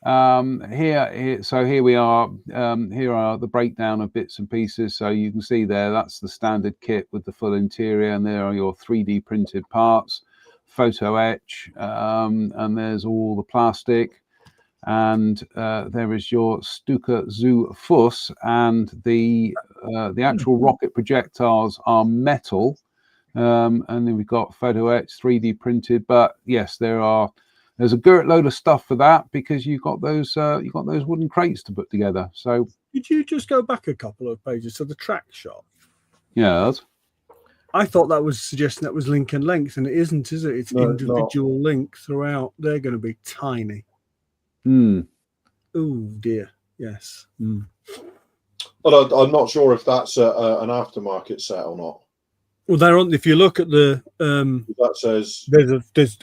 here we are. Here are the breakdown of bits and pieces. So you can see there, that's the standard kit with the full interior, and there are your 3D printed parts, photo etch, and there's all the plastic. And there is your Stuka zu Fuss, and the actual rocket projectiles are metal, and then we've got photo etch, 3D printed. But yes, there's a girt load of stuff for that, because you've got those wooden crates to put together. So Did you just go back a couple of pages to the track shot? Yes. I thought that was suggesting that was link and length, and it isn't, is it? It's No, it's individual link throughout. They're going to be tiny. Hmm. Oh dear. Yes. Mm. But I'm not sure if that's an aftermarket set or not. Well, they're on. If you look at the That says there's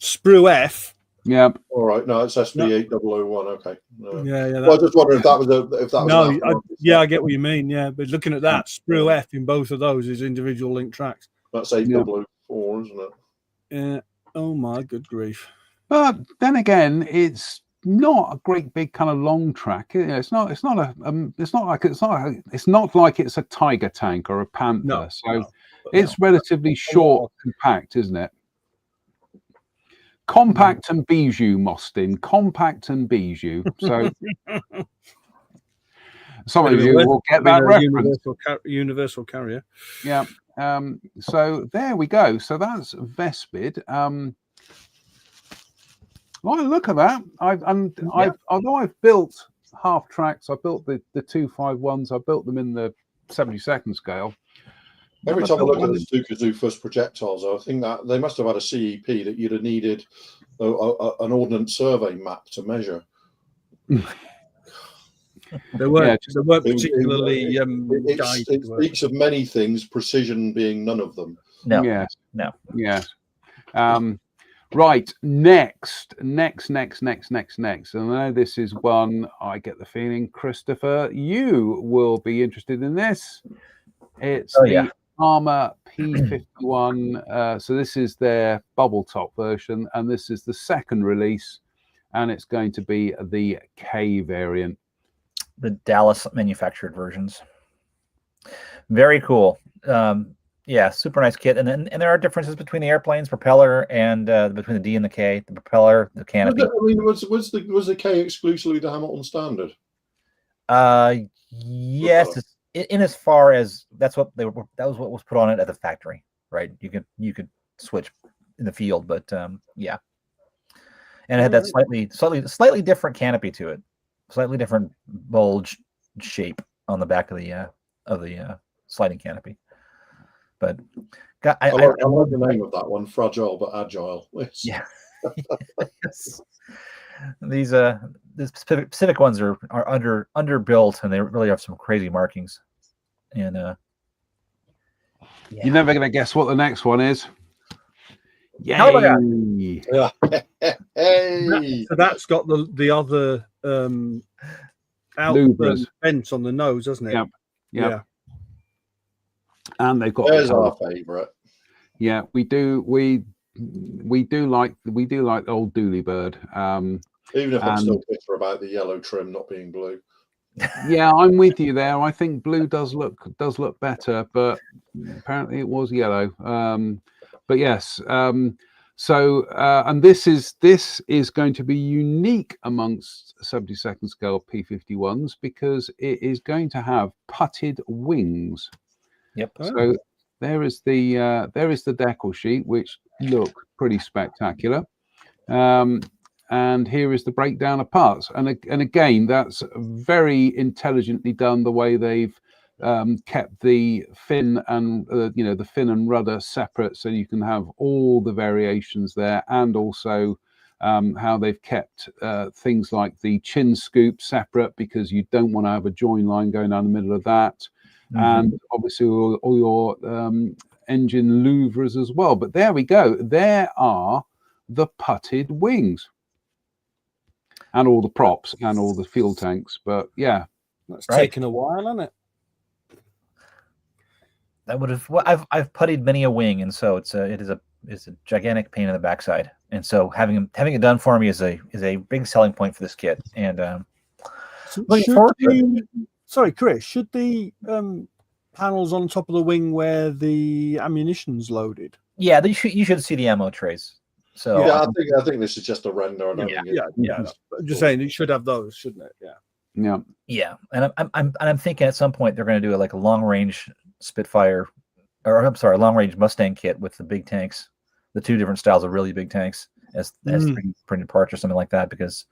Sprue F. Yeah. all right. No, it's SB8001. Okay. No. Yeah. Well, I was just wondering if that was No, an aftermarket I set. get what you mean. Yeah, but looking at that, Sprue F in both of those is individual link tracks. That's 8004, isn't it? Yeah. Oh my good grief. But then again, it's not a great big kind of long track. It's not like it's a Tiger tank or a Panther. It's relatively short, compact, isn't it? Compact and bijou, Mostyn. Compact and bijou. So some of you will get that reference. Universal carrier. Yeah. So there we go. So that's Vespid. Well, look at that. Although I've built half tracks, I built the 251s. I built them in the 72nd scale. Every time I look at the Stuka first projectiles, I think that they must have had a CEP that you'd have needed an ordnance survey map to measure. They weren't particularly guided. It speaks of many things, precision being none of them. No. Yes. No. Yes. Right. Next. And I know this is one I get the feeling, Christopher, you will be interested in this. It's the Armour P51. So this is their bubble top version, and this is the second release, and it's going to be the K variant. The Dallas manufactured versions. Very cool. Yeah, super nice kit. And there are differences between the airplane's propeller and between the D and the K. The propeller, the canopy. Was the K exclusively the Hamilton standard? Yes. In as far as that was what was put on it at the factory, right? You could switch in the field, but yeah. And it had that slightly different canopy to it, slightly different bulge shape on the back of the sliding canopy. But I like the name of that one, fragile but agile. Yeah. These specific ones are underbuilt, and they really have some crazy markings. And you're never going to guess what the next one is. Yay! Yeah. Hey. So that's got the other vents on the nose, doesn't it? Yep. Yeah. And they've got. There's our favourite. Yeah, we do like old Dooley Bird. Even if I'm still bitter about the yellow trim not being blue. Yeah, I'm with you there. I think blue does look better, but apparently it was yellow. But yes, so and this is going to be unique amongst 72nd scale P51s because it is going to have putted wings. Yep. So there is the decal sheet, which look pretty spectacular. And here is the breakdown of parts. And again, that's very intelligently done, the way they've kept the fin and the fin and rudder separate, so you can have all the variations there, and also how they've kept things like the chin scoop separate, because you don't want to have a join line going down the middle of that. Mm-hmm. And obviously all your engine louvres as well. But there we go. There are the putted wings. And all the props and all the fuel tanks, but yeah, that's taken a while, hasn't it? That would have. Well, I've putted many a wing, and so it's a gigantic pain in the backside. And so having it done for me is a big selling point for this kit. And looking forward to it. Sorry, Chris, should the panels on top of the wing where the ammunition's loaded? Yeah, you should see the ammo trays. So yeah, I think this is just a render. I'm just saying it should have those, shouldn't it? Yeah. And I'm thinking at some point they're going to do a long range Spitfire, or I'm sorry, long range Mustang kit with the big tanks, the two different styles of really big tanks, as 3D printed parts or something like that, because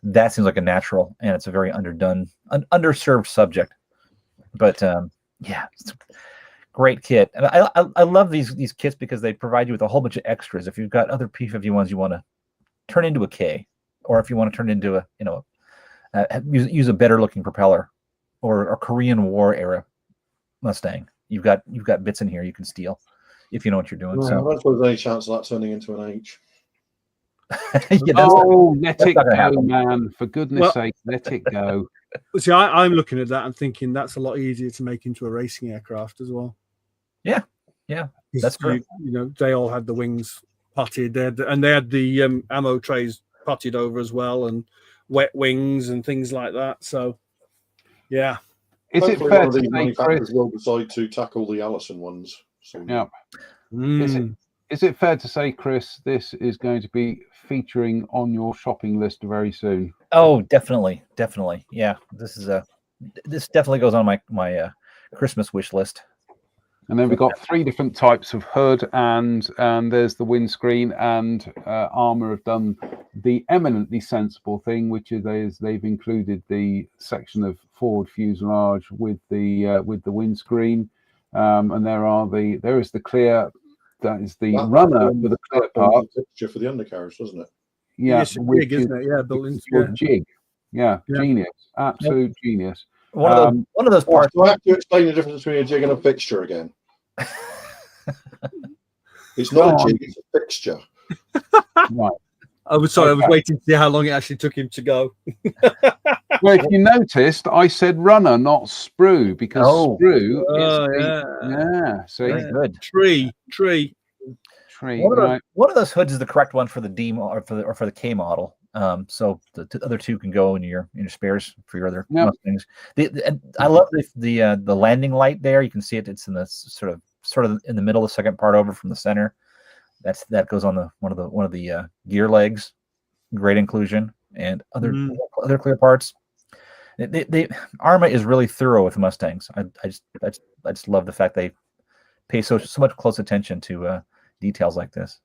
that seems like a natural, and it's a very underserved subject. But yeah, it's a great kit, and I love these kits because they provide you with a whole bunch of extras. If you've got other P50 ones you want to turn into a K, or if you want to turn it into a use a better looking propeller, or a Korean War era Mustang, you've got bits in here you can steal if you know what you're doing. I don't suppose there's any chance of that turning into an H. Let it go, man! For goodness' sake, let it go. See, I'm looking at that and thinking that's a lot easier to make into a racing aircraft as well. Yeah, that's true. They all had the wings puttied there, and they had the ammo trays puttied over as well, and wet wings and things like that. So, yeah. Is it fair to say, manufacturers will decide to tackle the Allison ones? Soon. Yeah. Is it fair to say, Chris, this is going to be featuring on your shopping list very soon? Oh, definitely. Yeah, this definitely goes on my Christmas wish list. And then we've got 3 different types of hood, and there's the windscreen, and Armour have done the eminently sensible thing, which is they've included the section of forward fuselage with the windscreen, and there is the clear. That is the runner with the clear part. Picture for the undercarriage, doesn't it? Yeah, it's a jig, isn't it? Yeah, built into jig. Yeah, genius, absolute genius. One of those parts. Do I have to explain the difference between a jig and a fixture again? It's not a jig; it's a fixture. Right. I was waiting to see how long it actually took him to go. Well, if you noticed, I said runner, not sprue, because sprue is very good. Tree. One of those hoods is the correct one for the D or for the K model. So the other 2 can go in your spares for your other Mustangs. I love the landing light there. You can see it. It's in the sort of in the middle of the second part over from the center. That goes on one of the gear legs. Great inclusion, and other clear parts. Arma is really thorough with Mustangs. I just love the fact they pay so much close attention to details like this.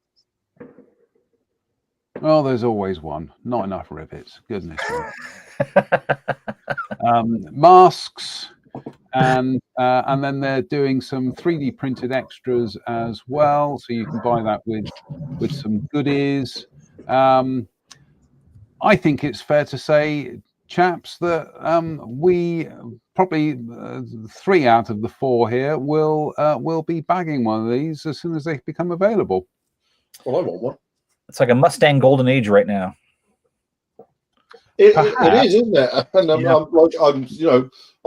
Well, there's always one. Not enough rivets. Goodness me. Masks, and then they're doing some 3D printed extras as well, so you can buy that with some goodies. I think it's fair to say, chaps, that we probably 3 out of the 4 here will be bagging one of these as soon as they become available. Well, I want one. It's like a Mustang golden age right now. It is, isn't it? And I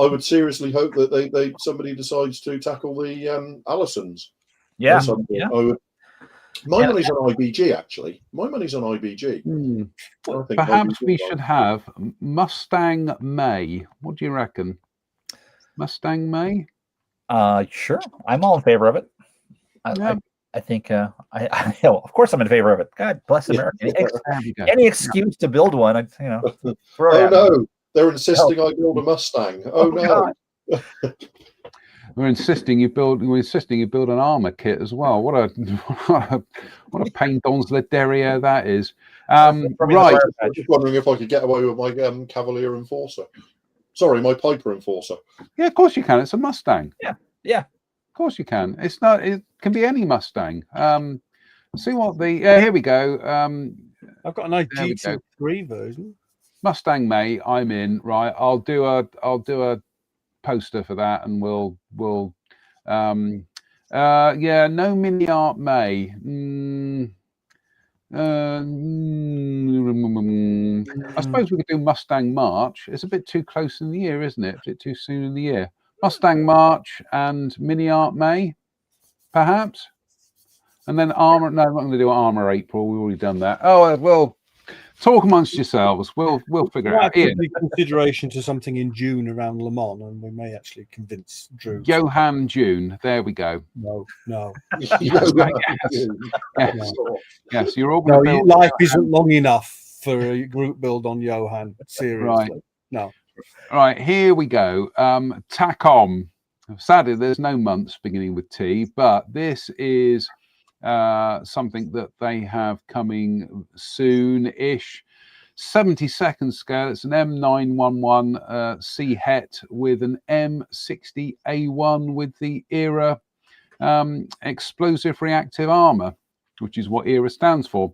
would seriously hope that somebody decides to tackle the Allisons. Yeah. My money's on IBG, actually. My money's on IBG. Perhaps we should have Mustang May. What do you reckon? Mustang May? Sure. I'm all in favor of it. I think, of course, I'm in favor of it. God bless America. Any excuse to build one, Oh no, they're insisting I build a Mustang. Oh no. We're insisting you build an armor kit as well. What a pain dans le derrière that is. Right. I'm just wondering if I could get away with my Cavalier Enforcer. Sorry, my Piper Enforcer. Yeah, of course you can. It's a Mustang. Yeah. Of course you can. It's not. It can be any Mustang. See what the. Here we go. I've got an GT3 version. Mustang May. I'm in. Right. I'll do a poster for that, and we'll no mini art May. I suppose we could do Mustang March. It's a bit too close in the year, isn't it? A bit too soon in the year. Mustang March and mini art May, perhaps, and then armor. No, I'm not going to do armor April. We've already done that. Oh well. Talk amongst yourselves. We'll figure it out. Ian. Consideration to something in June around Le Mans, and we may actually convince Drew. Johan June. There we go. No. Yes. You're all. Life isn't long enough for a group build on Johan. Seriously. Right. No. Right. Here we go. Tacom. Sadly, there's no months beginning with T, but this is something that they have coming soon-ish. 70-second scale. It's an M911 C Het with an M60A1 with the ERA explosive reactive armor, which is what ERA stands for.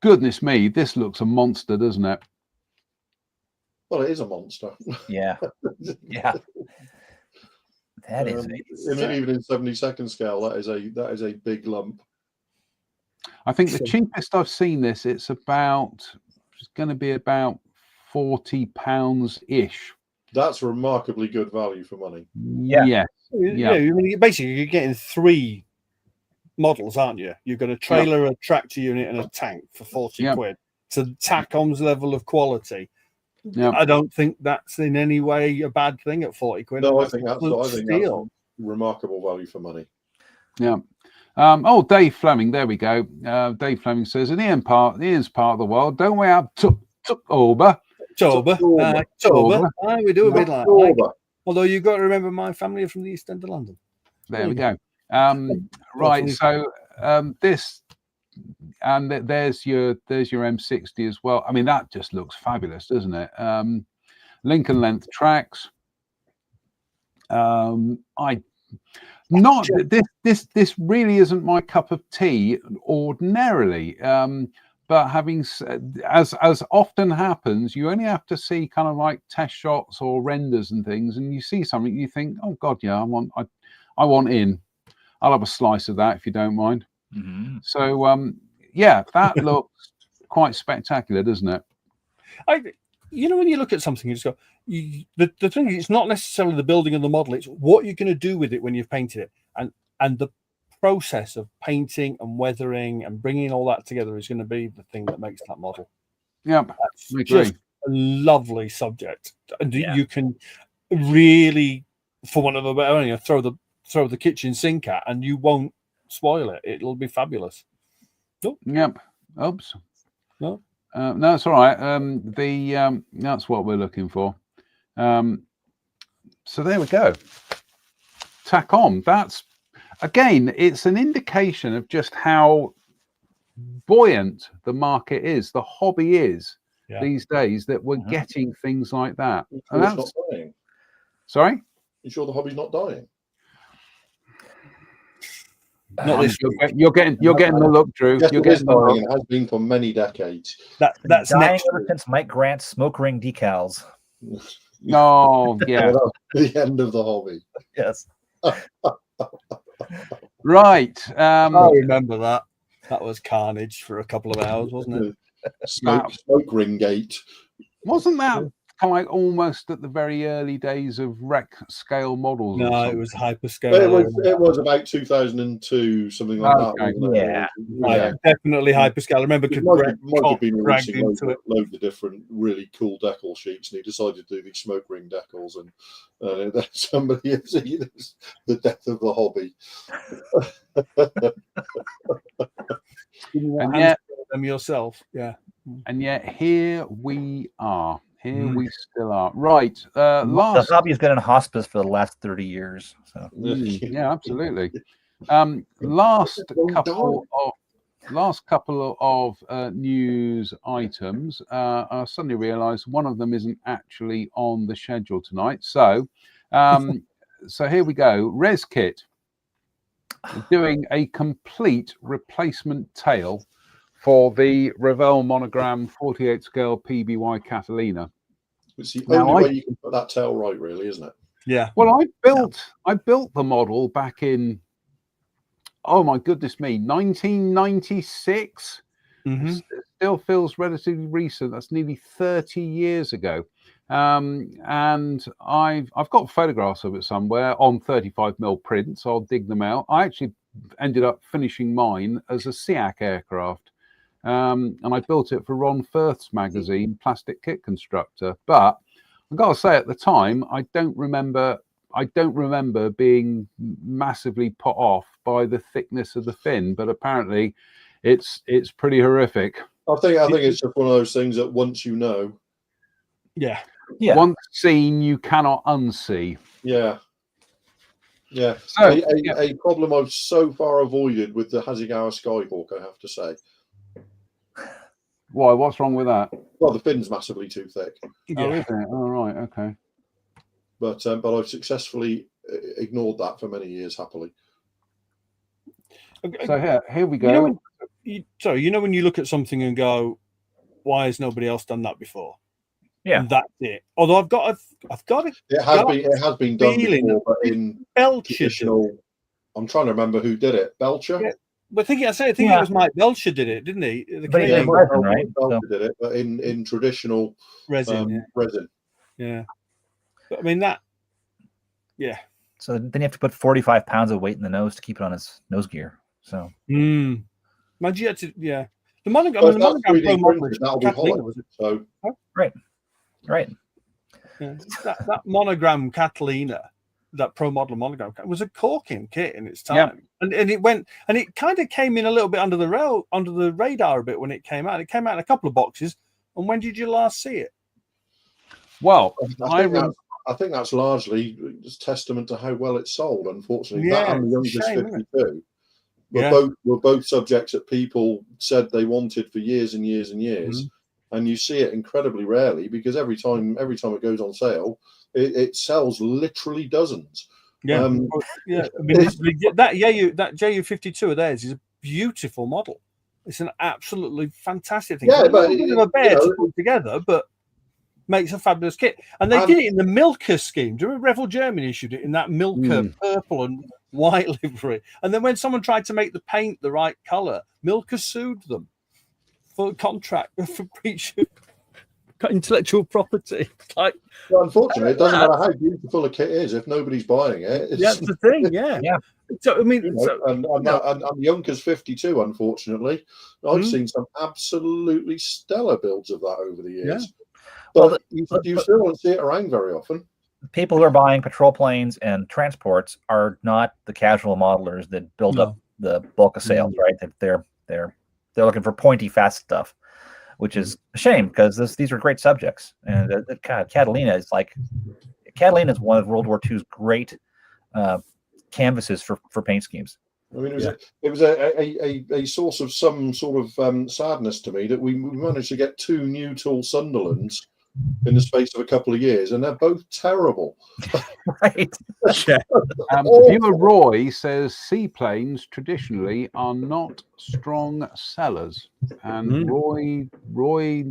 Goodness me, this looks a monster, doesn't it? Well, it is a monster. Yeah. Yeah. That is. Even in 70-second scale, that is a big lump. I think the cheapest I've seen this, it's going to be about £40 ish. That's remarkably good value for money. Yeah. Yeah. I mean, basically, you're getting 3 models, aren't you? You've got a trailer, a tractor unit, and a tank for 40 quid. To TACOM's level of quality. I don't think that's in any way a bad thing at 40 quid. No, I think that's remarkable value for money. Yeah. Dave Fleming, there we go. Dave Fleming says, in Ian's part of the world, don't we have Tober? We do a bit like that. Although you've got to remember, my family are from the East End of London. There we go. Right, so this, and there's your M60 as well. I mean, that just looks fabulous, doesn't it? Lincoln length tracks. This really isn't my cup of tea ordinarily. But having, as often happens, you only have to see kind of like test shots or renders and things, and you see something, you think, oh God, yeah, I want in. I'll have a slice of that if you don't mind. Mm-hmm. So that looks quite spectacular, doesn't it? When you look at something, you just go. The thing is, it's not necessarily the building of the model; it's what you're going to do with it when you've painted it, and the process of painting and weathering and bringing all that together is going to be the thing that makes that model. Yeah, that's just a lovely subject, and you can really, for one of a better, throw the kitchen sink at, and you won't spoil it. It'll be fabulous. Oh. Yep. Oops. No. No, it's all right. That's what we're looking for. So there we go. TACOM. That's, again, it's an indication of just how buoyant the market is, the hobby is these days, that we're getting things like that. It's not dying. Sorry? You sure the hobby's not dying? You're getting the look, Drew. Yes, you're getting the look. It has been for many decades. That's next since Mike Grant's smoke ring decals. Oh, yeah. The end of the hobby. Yes. Right. I remember that. That was carnage for a couple of hours, wasn't it? Smoke ring gate. Wasn't that kind of like almost at the very early days of rec scale models? No, it was hyperscale. It was about 2002, something like that. Yeah, definitely hyperscale. I remember Mike had been releasing loads of different really cool decal sheets, and he decided to do these smoke ring decals, and somebody has seen the death of the hobby. And yet, them yourself, yeah. And yet here we are. Here we still are. Right. The hobby's been in hospice for the last 30 years. So. Yeah, absolutely. Last couple of news items. I suddenly realised one of them isn't actually on the schedule tonight. So, so here we go. ResKit doing a complete replacement tail for the Revell Monogram 48 scale PBY Catalina. It's the only way you can put that tail right, really, isn't it? Yeah. Well, I built the model back in, oh my goodness me, 1996. It still feels relatively recent. That's nearly 30 years ago. And I've got photographs of it somewhere on 35mm prints. I'll dig them out. I actually ended up finishing mine as a SEAC aircraft. And I built it for Ron Firth's magazine, Plastic Kit Constructor. But I've got to say, at the time, I don't remember being massively put off by the thickness of the fin. But apparently, it's pretty horrific. I think it's just one of those things that once you know, yeah, once seen, you cannot unsee. Yeah. Yeah, So, a problem I've so far avoided with the Hasegawa Skyhawk, I have to say. why? What's wrong with that? Well, the fin's massively too thick. Oh, is it? Oh, right. Okay. But I've successfully ignored that for many years, happily. So here we go. You know when you look at something and go, why has nobody else done that before? Yeah. And that's it. Although I've got It has been done before, but in Belcher traditional. I'm trying to remember who did it. Belcher. Yeah. But I think it was Mike Belcher did it, didn't he? But he did resin, right? Belcher did it, but in traditional resin. Resin. Yeah. But I mean that. Yeah. So then you have to put 45 pounds of weight in the nose to keep it on his nose gear. So. Imagine you had to, yeah. The monogram. That'll be hollow. So. Right. Yeah. That monogram Catalina, that Pro Model monogram, was a corking kit in its time, and it kind of came in a little bit under the radar a bit when it came out. It came out in a couple of boxes. And when did you last see it? Well, I think that's largely just testament to how well it sold. Unfortunately, that and the Youngest 52 were both subjects that people said they wanted for years and years and years. And you see it incredibly rarely because every time it goes on sale, it sells literally dozens. Yeah, I mean, that JU52 of theirs is a beautiful model. It's an absolutely fantastic thing. Yeah, but a bit of a bear to put together, but makes a fabulous kit. And they did it in the Milka scheme. Do you remember Revel Germany issued it in that Milka purple and white livery? And then when someone tried to make the paint the right color, Milka sued them for contract for breach of intellectual property. Well, unfortunately, it doesn't matter how beautiful a kit is if nobody's buying it. That's the thing, yeah. So I mean, and the Yonkers 52, unfortunately, I've seen some absolutely stellar builds of that over the years. But you still don't see it around very often. People who are buying patrol planes and transports are not the casual modelers that build up the bulk of sales, right? They're looking for pointy, fast stuff, which is a shame because these are great subjects. And Catalina is one of World War II's great canvases for paint schemes. I mean, it was a source of some sort of sadness to me that we managed to get 2 new tool Sunderlands in the space of a couple of years, and they're both terrible. Right. Viewer Roy says seaplanes traditionally are not strong sellers, and Roy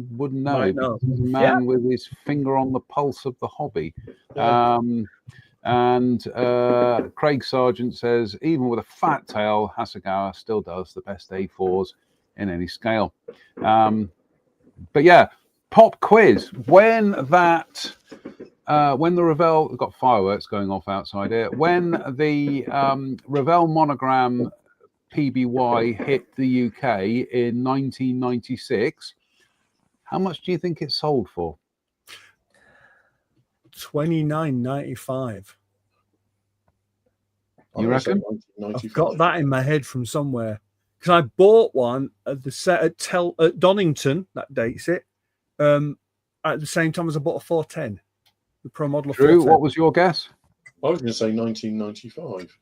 wouldn't know because he's a man with his finger on the pulse of the hobby. And Craig Sargent says even with a fat tail, Hasegawa still does the best A4s in any scale. But yeah, pop quiz. When the Revell got fireworks going off outside here, when the Revell monogram PBY hit the UK in 1996, how much do you think it sold for? $29.95. You reckon? I've got that in my head from somewhere because I bought one at the set at Donington. That dates it. At the same time as I bought a 410, the Pro Model. Drew, what was your guess? I was going to say 1995.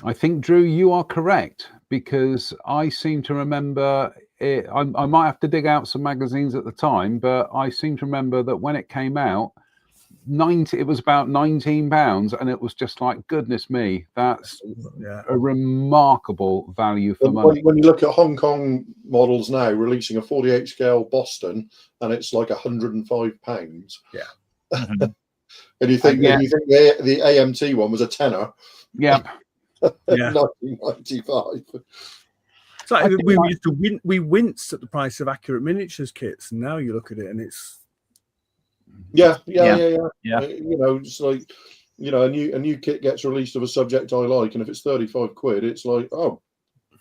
I think, Drew, you are correct because I seem to remember it. I might have to dig out some magazines at the time, but I seem to remember that when it came out, it was about £19, and it was just like, goodness me, that's a remarkable value for money. When you look at Hong Kong models now releasing a 48 scale Boston, and it's like £105. Yeah. And you think the AMT one was a tenner. Yeah. 1995. So we winced at the price of Accurate Miniatures kits, and now you look at it and it's yeah. You know, it's like, you know, a new kit gets released of a subject I like, and if it's 35 quid, it's like, oh,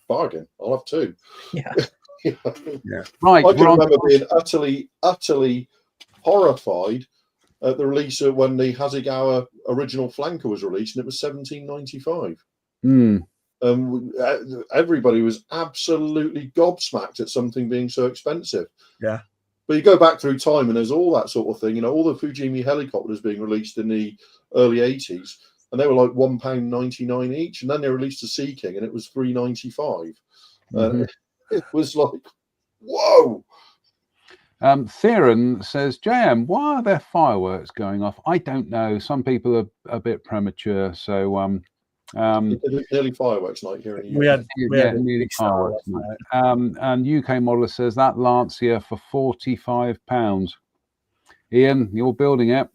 bargain, I'll have 2. Yeah. Right. I can remember being utterly horrified at the release of when the Hasegawa original flanker was released, and it was $17.95. Everybody was absolutely gobsmacked at something being so expensive. Yeah. But you go back through time and there's all that sort of thing, you know, all the Fujimi helicopters being released in the early 80s. and they were like £1.99 each, and then they released a Sea King, and it was £3.95. It was like, whoa. Theron says, JM, why are there fireworks going off? I don't know. Some people are a bit premature, so nearly fireworks night here in the UK. We had nearly fireworks night. And UK Modeler says that Lancia for £45. Ian, you're building it.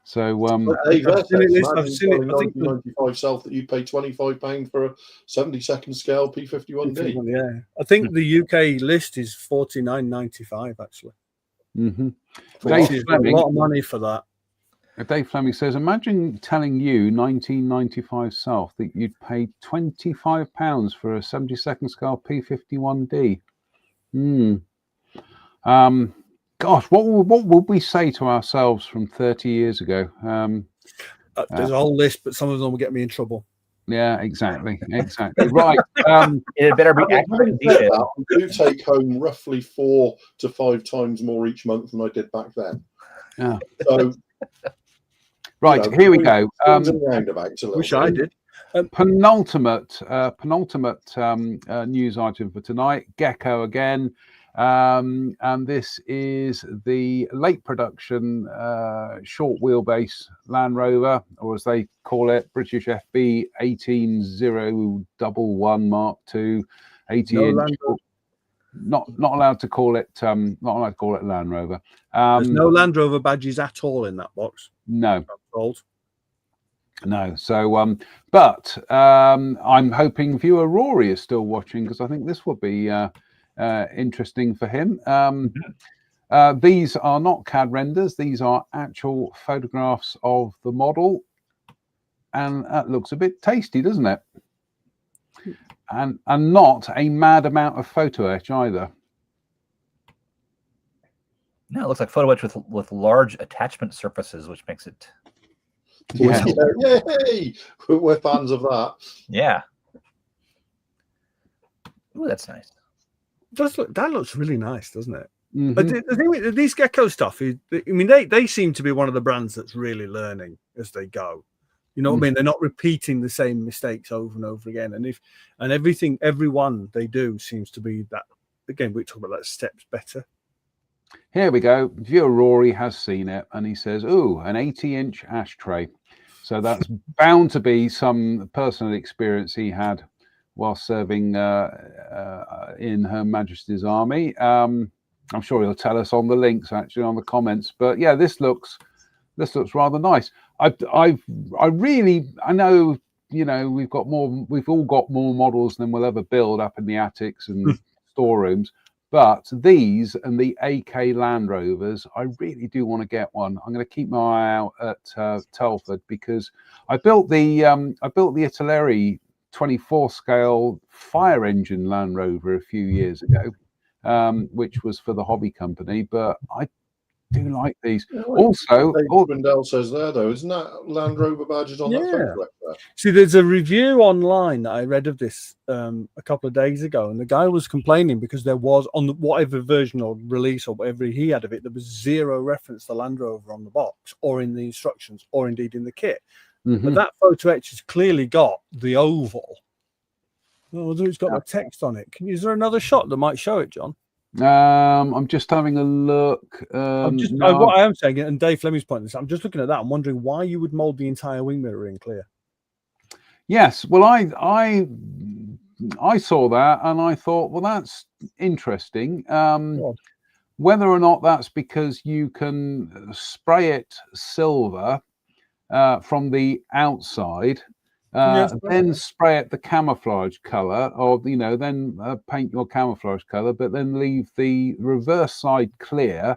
So I've seen it. I think 1995 self that you pay £25 for a 70-second scale P51D. Yeah, I think the UK list is £49.95 actually. Dave Fleming, a lot of money for that. Dave Fleming says, imagine telling you 1995 self that you'd pay £25 for a 70-second scale P51D. Gosh, what would we say to ourselves from 30 years ago? There's a whole list, but some of them will get me in trouble. Yeah, exactly. Right. It better be accurate and detailed. I do take home roughly 4 to 5 times more each month than I did back then. Yeah. So, right, here we go. Wish I did. Penultimate news item for tonight. Gecko again. And this is the late production short wheelbase Land Rover, or as they call it, British FB 18011 Mark II, 80-inch. Not allowed to call it. Not allowed to call it Land Rover. There's no Land Rover badges at all in that box. No. I'm told. No. So, but I'm hoping viewer Rory is still watching, because I think this would be interesting for him. These are not CAD renders. These are actual photographs of the model, and that looks a bit tasty, doesn't it? And not a mad amount of photo etch either. No, it looks like photo etch with large attachment surfaces, which makes it. Yeah. Yay! We're fans of that. Yeah. Ooh, that's nice. That looks really nice, doesn't it? But the thing with these Gecko stuff is, I mean, they seem to be one of the brands that's really learning as they go. You know what I mean? They're not repeating the same mistakes over and over again. And everyone they do seems to be that. Again, we talk about that steps better. Here we go. Viewer Rory has seen it, and he says, "Ooh, an 80-inch ashtray." So that's bound to be some personal experience he had while serving in Her Majesty's Army. I'm sure he'll tell us on the links, actually, on the comments. But yeah, this looks rather nice. I know, you know, we've all got more models than we'll ever build up in the attics and storerooms. But these and the AK Land Rovers, I really do want to get one. I'm going to keep my eye out at Telford, because I built the Italeri 24 scale fire engine Land Rover a few years ago, which was for the hobby company, but I do like these. Also, Wendell says there, though, isn't that Land Rover badges on that photo? See, there's a review online that I read of this a couple of days ago, and the guy was complaining because there was, on whatever version or release or whatever he had of it, there was zero reference to Land Rover on the box or in the instructions or indeed in the kit. But that photo etch has clearly got the oval. Oh, it's got the text on it. Is there another shot that might show it, John? I'm just having a look. What I am saying, and Dave Fleming's pointing this, I'm just looking at that. I'm wondering why you would mold the entire wing mirror in clear. Yes, well, I saw that and I thought, well, that's interesting. Whether or not that's because you can spray it silver from the outside, then spray it the camouflage color, or then paint your camouflage color, but then leave the reverse side clear.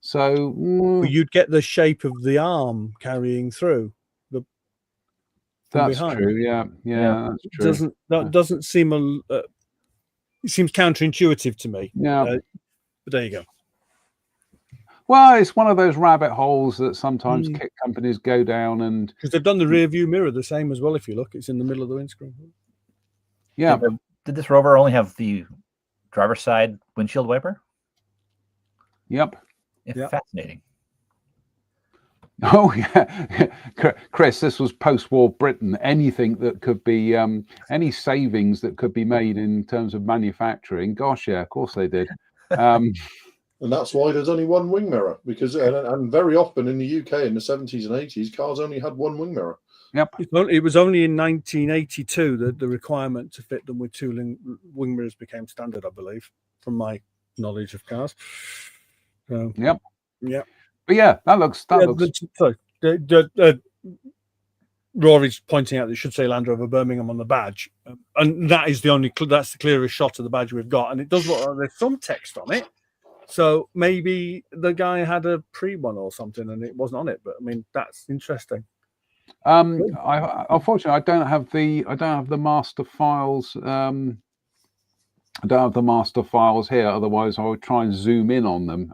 So you'd get the shape of the arm carrying through. That's behind. true. Yeah, that's true. Doesn't seem it seems counterintuitive to me. Yeah, but there you go. Well, it's one of those rabbit holes that sometimes kit companies go down, and because they've done the rear view mirror the same as well. If you look, it's in the middle of the windscreen. Yeah. Did this Rover only have the driver's side windshield wiper? Yep. Yeah. Fascinating. Oh yeah, Chris, this was post-war Britain. Anything that could be, any savings that could be made in terms of manufacturing, gosh, yeah, of course they did. And that's why there's only one wing mirror, because and very often in the UK in the 70s and 80s, cars only had one wing mirror. Yep. It was only in 1982 that the requirement to fit them with two wing mirrors became standard, I believe, from my knowledge of cars. Yep. Yeah. But yeah, that looks. Sorry, Rory's pointing out that it should say Land Rover Birmingham on the badge, and that is that's the clearest shot of the badge we've got, and it does look like there's some text on it. So maybe the guy had a pre-one or something, and it wasn't on it. But I mean, that's interesting. Unfortunately, I don't have the master files. I don't have the master files here. Otherwise, I would try and zoom in on them.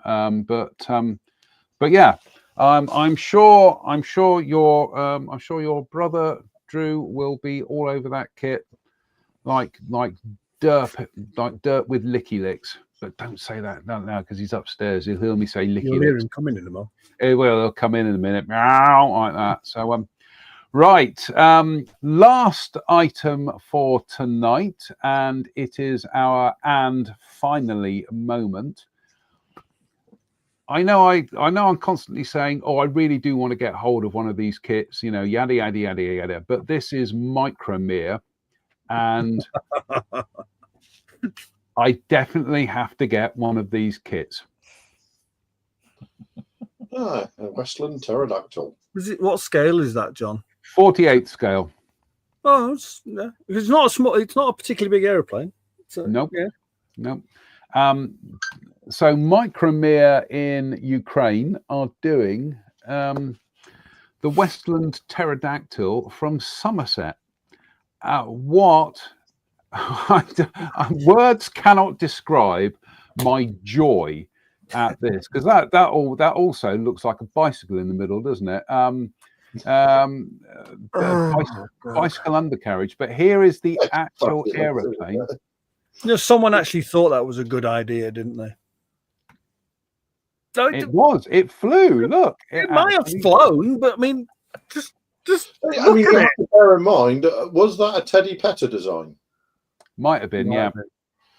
But yeah, I'm sure your brother Drew will be all over that kit, like dirt with licky licks. But don't say that now because he's upstairs. He'll hear me say licky You'll licks. hear him coming in a moment. He'll come in a minute, meow, like that. So right, last item for tonight, and it is our and finally moment. I know I'm constantly saying, oh, I really do want to get hold of one of these kits, you know, yada yada yada yada. But this is Micromere, and I definitely have to get one of these kits. A Westland Pterodactyl. What scale is that, John? 48 scale. Oh, it's not a small. It's not a particularly big aeroplane. So, nope. Yeah. Nope. So Micromere in Ukraine are doing the Westland Pterodactyl from Somerset. What words cannot describe my joy at this, because that also looks like a bicycle in the middle, doesn't it? Bicycle undercarriage, but here is the actual aeroplane. You know, someone actually thought that was a good idea, didn't they? It was. It flew. Look, it might have flown, but I mean, just. I mean, you have to bear in mind, was that a Teddy Petter design? Might have been, yeah.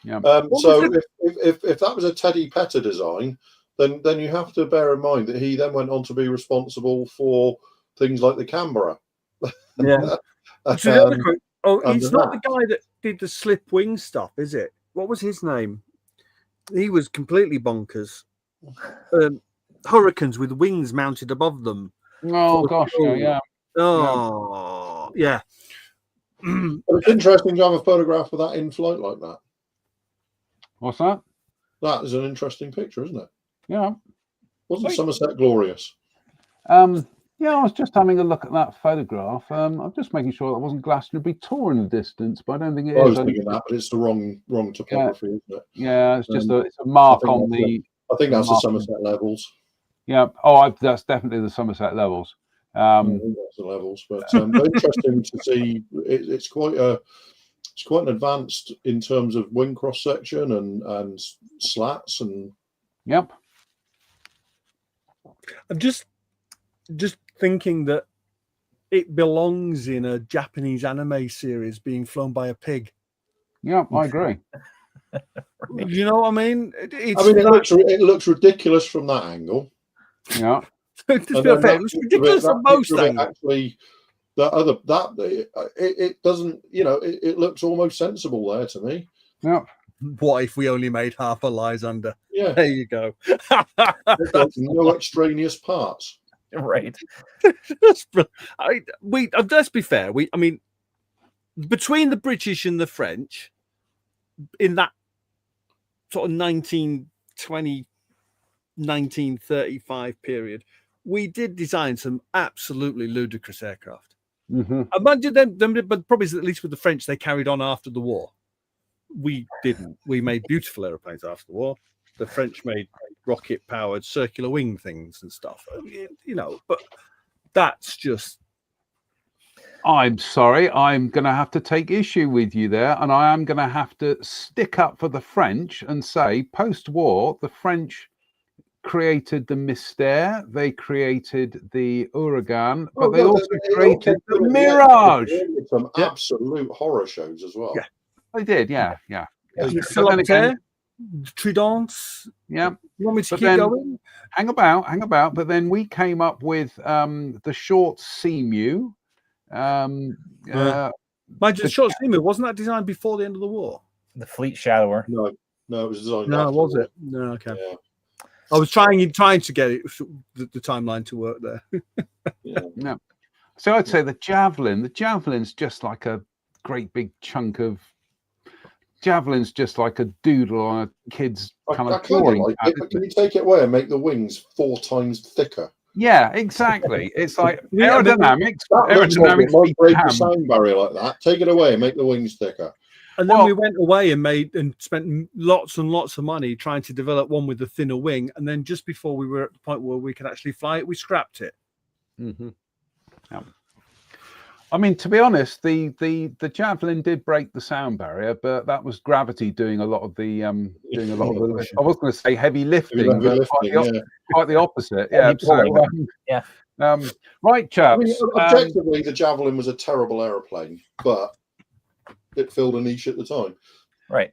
So if that was a Teddy Petter design, then you have to bear in mind that he then went on to be responsible for things like the Canberra. Yeah. He's not the guy that did the slip wing stuff, is it? What was his name? He was completely bonkers. Hurricanes with wings mounted above them. Oh gosh, yeah. Oh yeah. It's interesting to have a photograph of that in flight like that. What's that? That is an interesting picture, isn't it? Yeah. Wasn't Somerset glorious? Yeah, I was just having a look at that photograph. I'm just making sure that wasn't Glastonbury Tor in the distance, but I don't think it is. I was thinking that, but it's the wrong topography, isn't it? Yeah, it's just it's a mark on the. I think that's the Somerset levels. Yeah. Oh, that's definitely the Somerset levels. I think that's the levels, but interesting to see. It's quite an advanced in terms of wing cross section and slats and. Yep. I'm just thinking that it belongs in a Japanese anime series being flown by a pig. Yeah, I agree. You know what I mean? It looks ridiculous from that angle. Yeah. It looks ridiculous from most angles. Actually, it doesn't. You know, it looks almost sensible there to me. Yeah. What if we only made half a Lysander? Yeah. There you go. No extraneous parts. Right. Let's be fair. I mean, between the British and the French, in that sort of 1920, 1935 period, we did design some absolutely ludicrous aircraft. Mm-hmm. Imagine them, but probably at least with the French, they carried on after the war. We didn't. We made beautiful airplanes after the war. The French made rocket-powered circular wing things and stuff. You know, but that's just. I'm sorry. I'm going to have to take issue with you there, and I am going to have to stick up for the French and say, post-war, the French created the Mystère, they created the Uragan, but they also created the Mirage. Some absolute horror shows as well. Yeah. They did, yeah. The But then again, Tridents. yeah. You want me to But keep then- going? Hang about. But then we came up with the short Seamew. Mind you, the short steamer, wasn't that designed before the end of the war? The Fleet Shadower. No, it was designed. No, after was the war. it? No, okay. Yeah. I was trying to get it the timeline to work there. Yeah. So I'd say the Javelin. The Javelin's just like a great big chunk of. Javelin's just like a doodle on a kid's kind I of kind of drawing like pad, it, but can you take it away and make the wings 4 times thicker? Yeah, exactly. It's like Yeah, but aerodynamics. That looks like it Aerodynamics might beat break the ham. sound barrier like that. Take it away and make the wings thicker. And then Well- we went away and spent lots and lots of money trying to develop one with a thinner wing. And then just before we were at the point where we could actually fly it, we scrapped it. Mm-hmm. Yeah. I mean, to be honest, the Javelin did break the sound barrier, but that was gravity doing a lot of the I was going to say heavy lifting, Heavy but lifting, quite the opposite. Yeah. Heavy pulling. So, Yeah. right, I chaps. mean, objectively, the Javelin was a terrible aeroplane, but it filled a niche at the time. Right.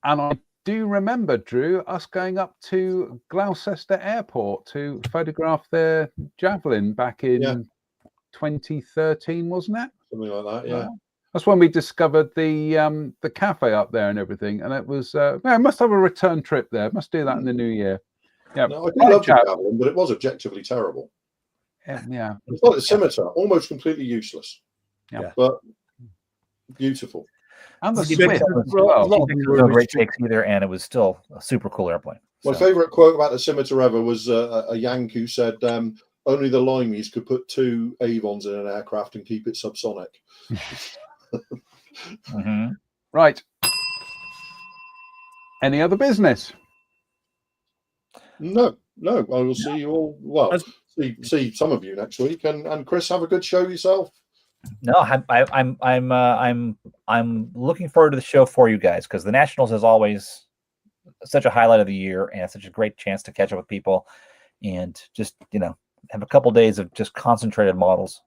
And I do remember, Drew, us going up to Gloucester Airport to photograph their Javelin back in 2013, wasn't it? Something like that, yeah. That's when we discovered the cafe up there and everything, and it was I must have a return trip there. Must do that in the new year. Yeah, No, I do love the Javelin, but it was objectively terrible. yeah. It's like the Scimitar, almost completely useless. Yeah. But beautiful. And the You Swift bet- as well, well. a lot of them were No great restricted. takes either, and it was still a super cool airplane. My So, favourite quote about the Scimitar ever was a Yank who said, only the Limeys could put 2 Avons in an aircraft and keep it subsonic. mhm. Right. Any other business? No. I will see you all. Well, As- see some of you next week, and Chris, have a good show yourself. No, I'm looking forward to the show for you guys because the Nationals is always such a highlight of the year and such a great chance to catch up with people and just have a couple days of just concentrated models.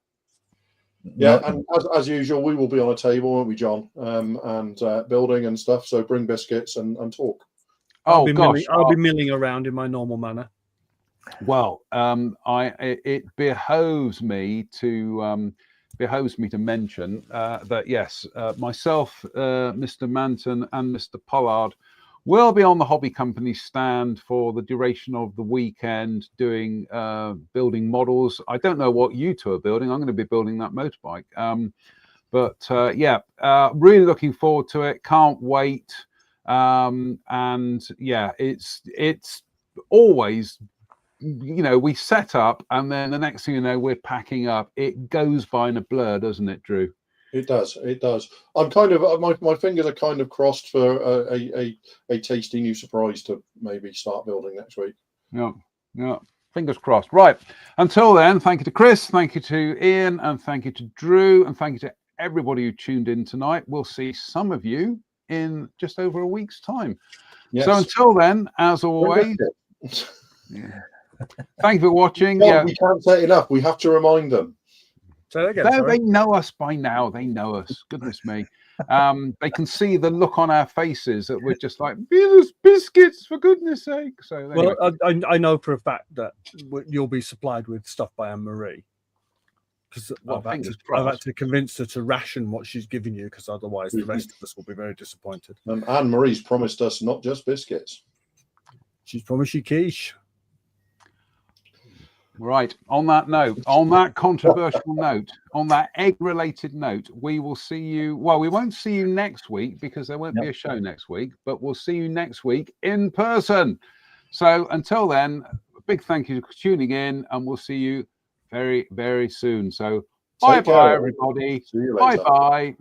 Yeah, and as usual, we will be on a table, won't we, John? And building and stuff. So bring biscuits and talk. I'll Oh be gosh. milling around in my normal manner. Well, it behoves me to mention that yes, myself, Mr. Manton, and Mr. Pollard will be on the Hobby Company stand for the duration of the weekend, doing building models. I don't know what you two are building. I'm going to be building that motorbike. Really looking forward to it. Can't wait. And yeah, it's always. We set up and then the next thing you know, we're packing up. It goes by in a blur, doesn't it, Drew? It does. I'm kind of my fingers are kind of crossed for a tasty new surprise to maybe start building next week. Yeah. Fingers crossed. Right. Until then, thank you to Chris, thank you to Ian, and thank you to Drew, and thank you to everybody who tuned in tonight. We'll see some of you in just over a week's time. Yes. So until then, as always, thank you for watching. Well, we can't say it enough. We have to remind them. Say that again. They know us by now. They know us. Goodness me. They can see the look on our faces that we're just like, biscuits, for goodness sake. So anyway. Well, I know for a fact that you'll be supplied with stuff by Anne-Marie. Because I've had to convince her to ration what she's giving you, because otherwise the rest of us will be very disappointed. Anne-Marie's promised us not just biscuits. She's promised you quiche. Right. On that note, on that controversial note, on that egg-related note, we will see you. Well, we won't see you next week because there won't be a show next week, but we'll see you next week in person. So until then, a big thank you for tuning in, and we'll see you very, very soon. So bye-bye, everybody. See you later. Bye-bye.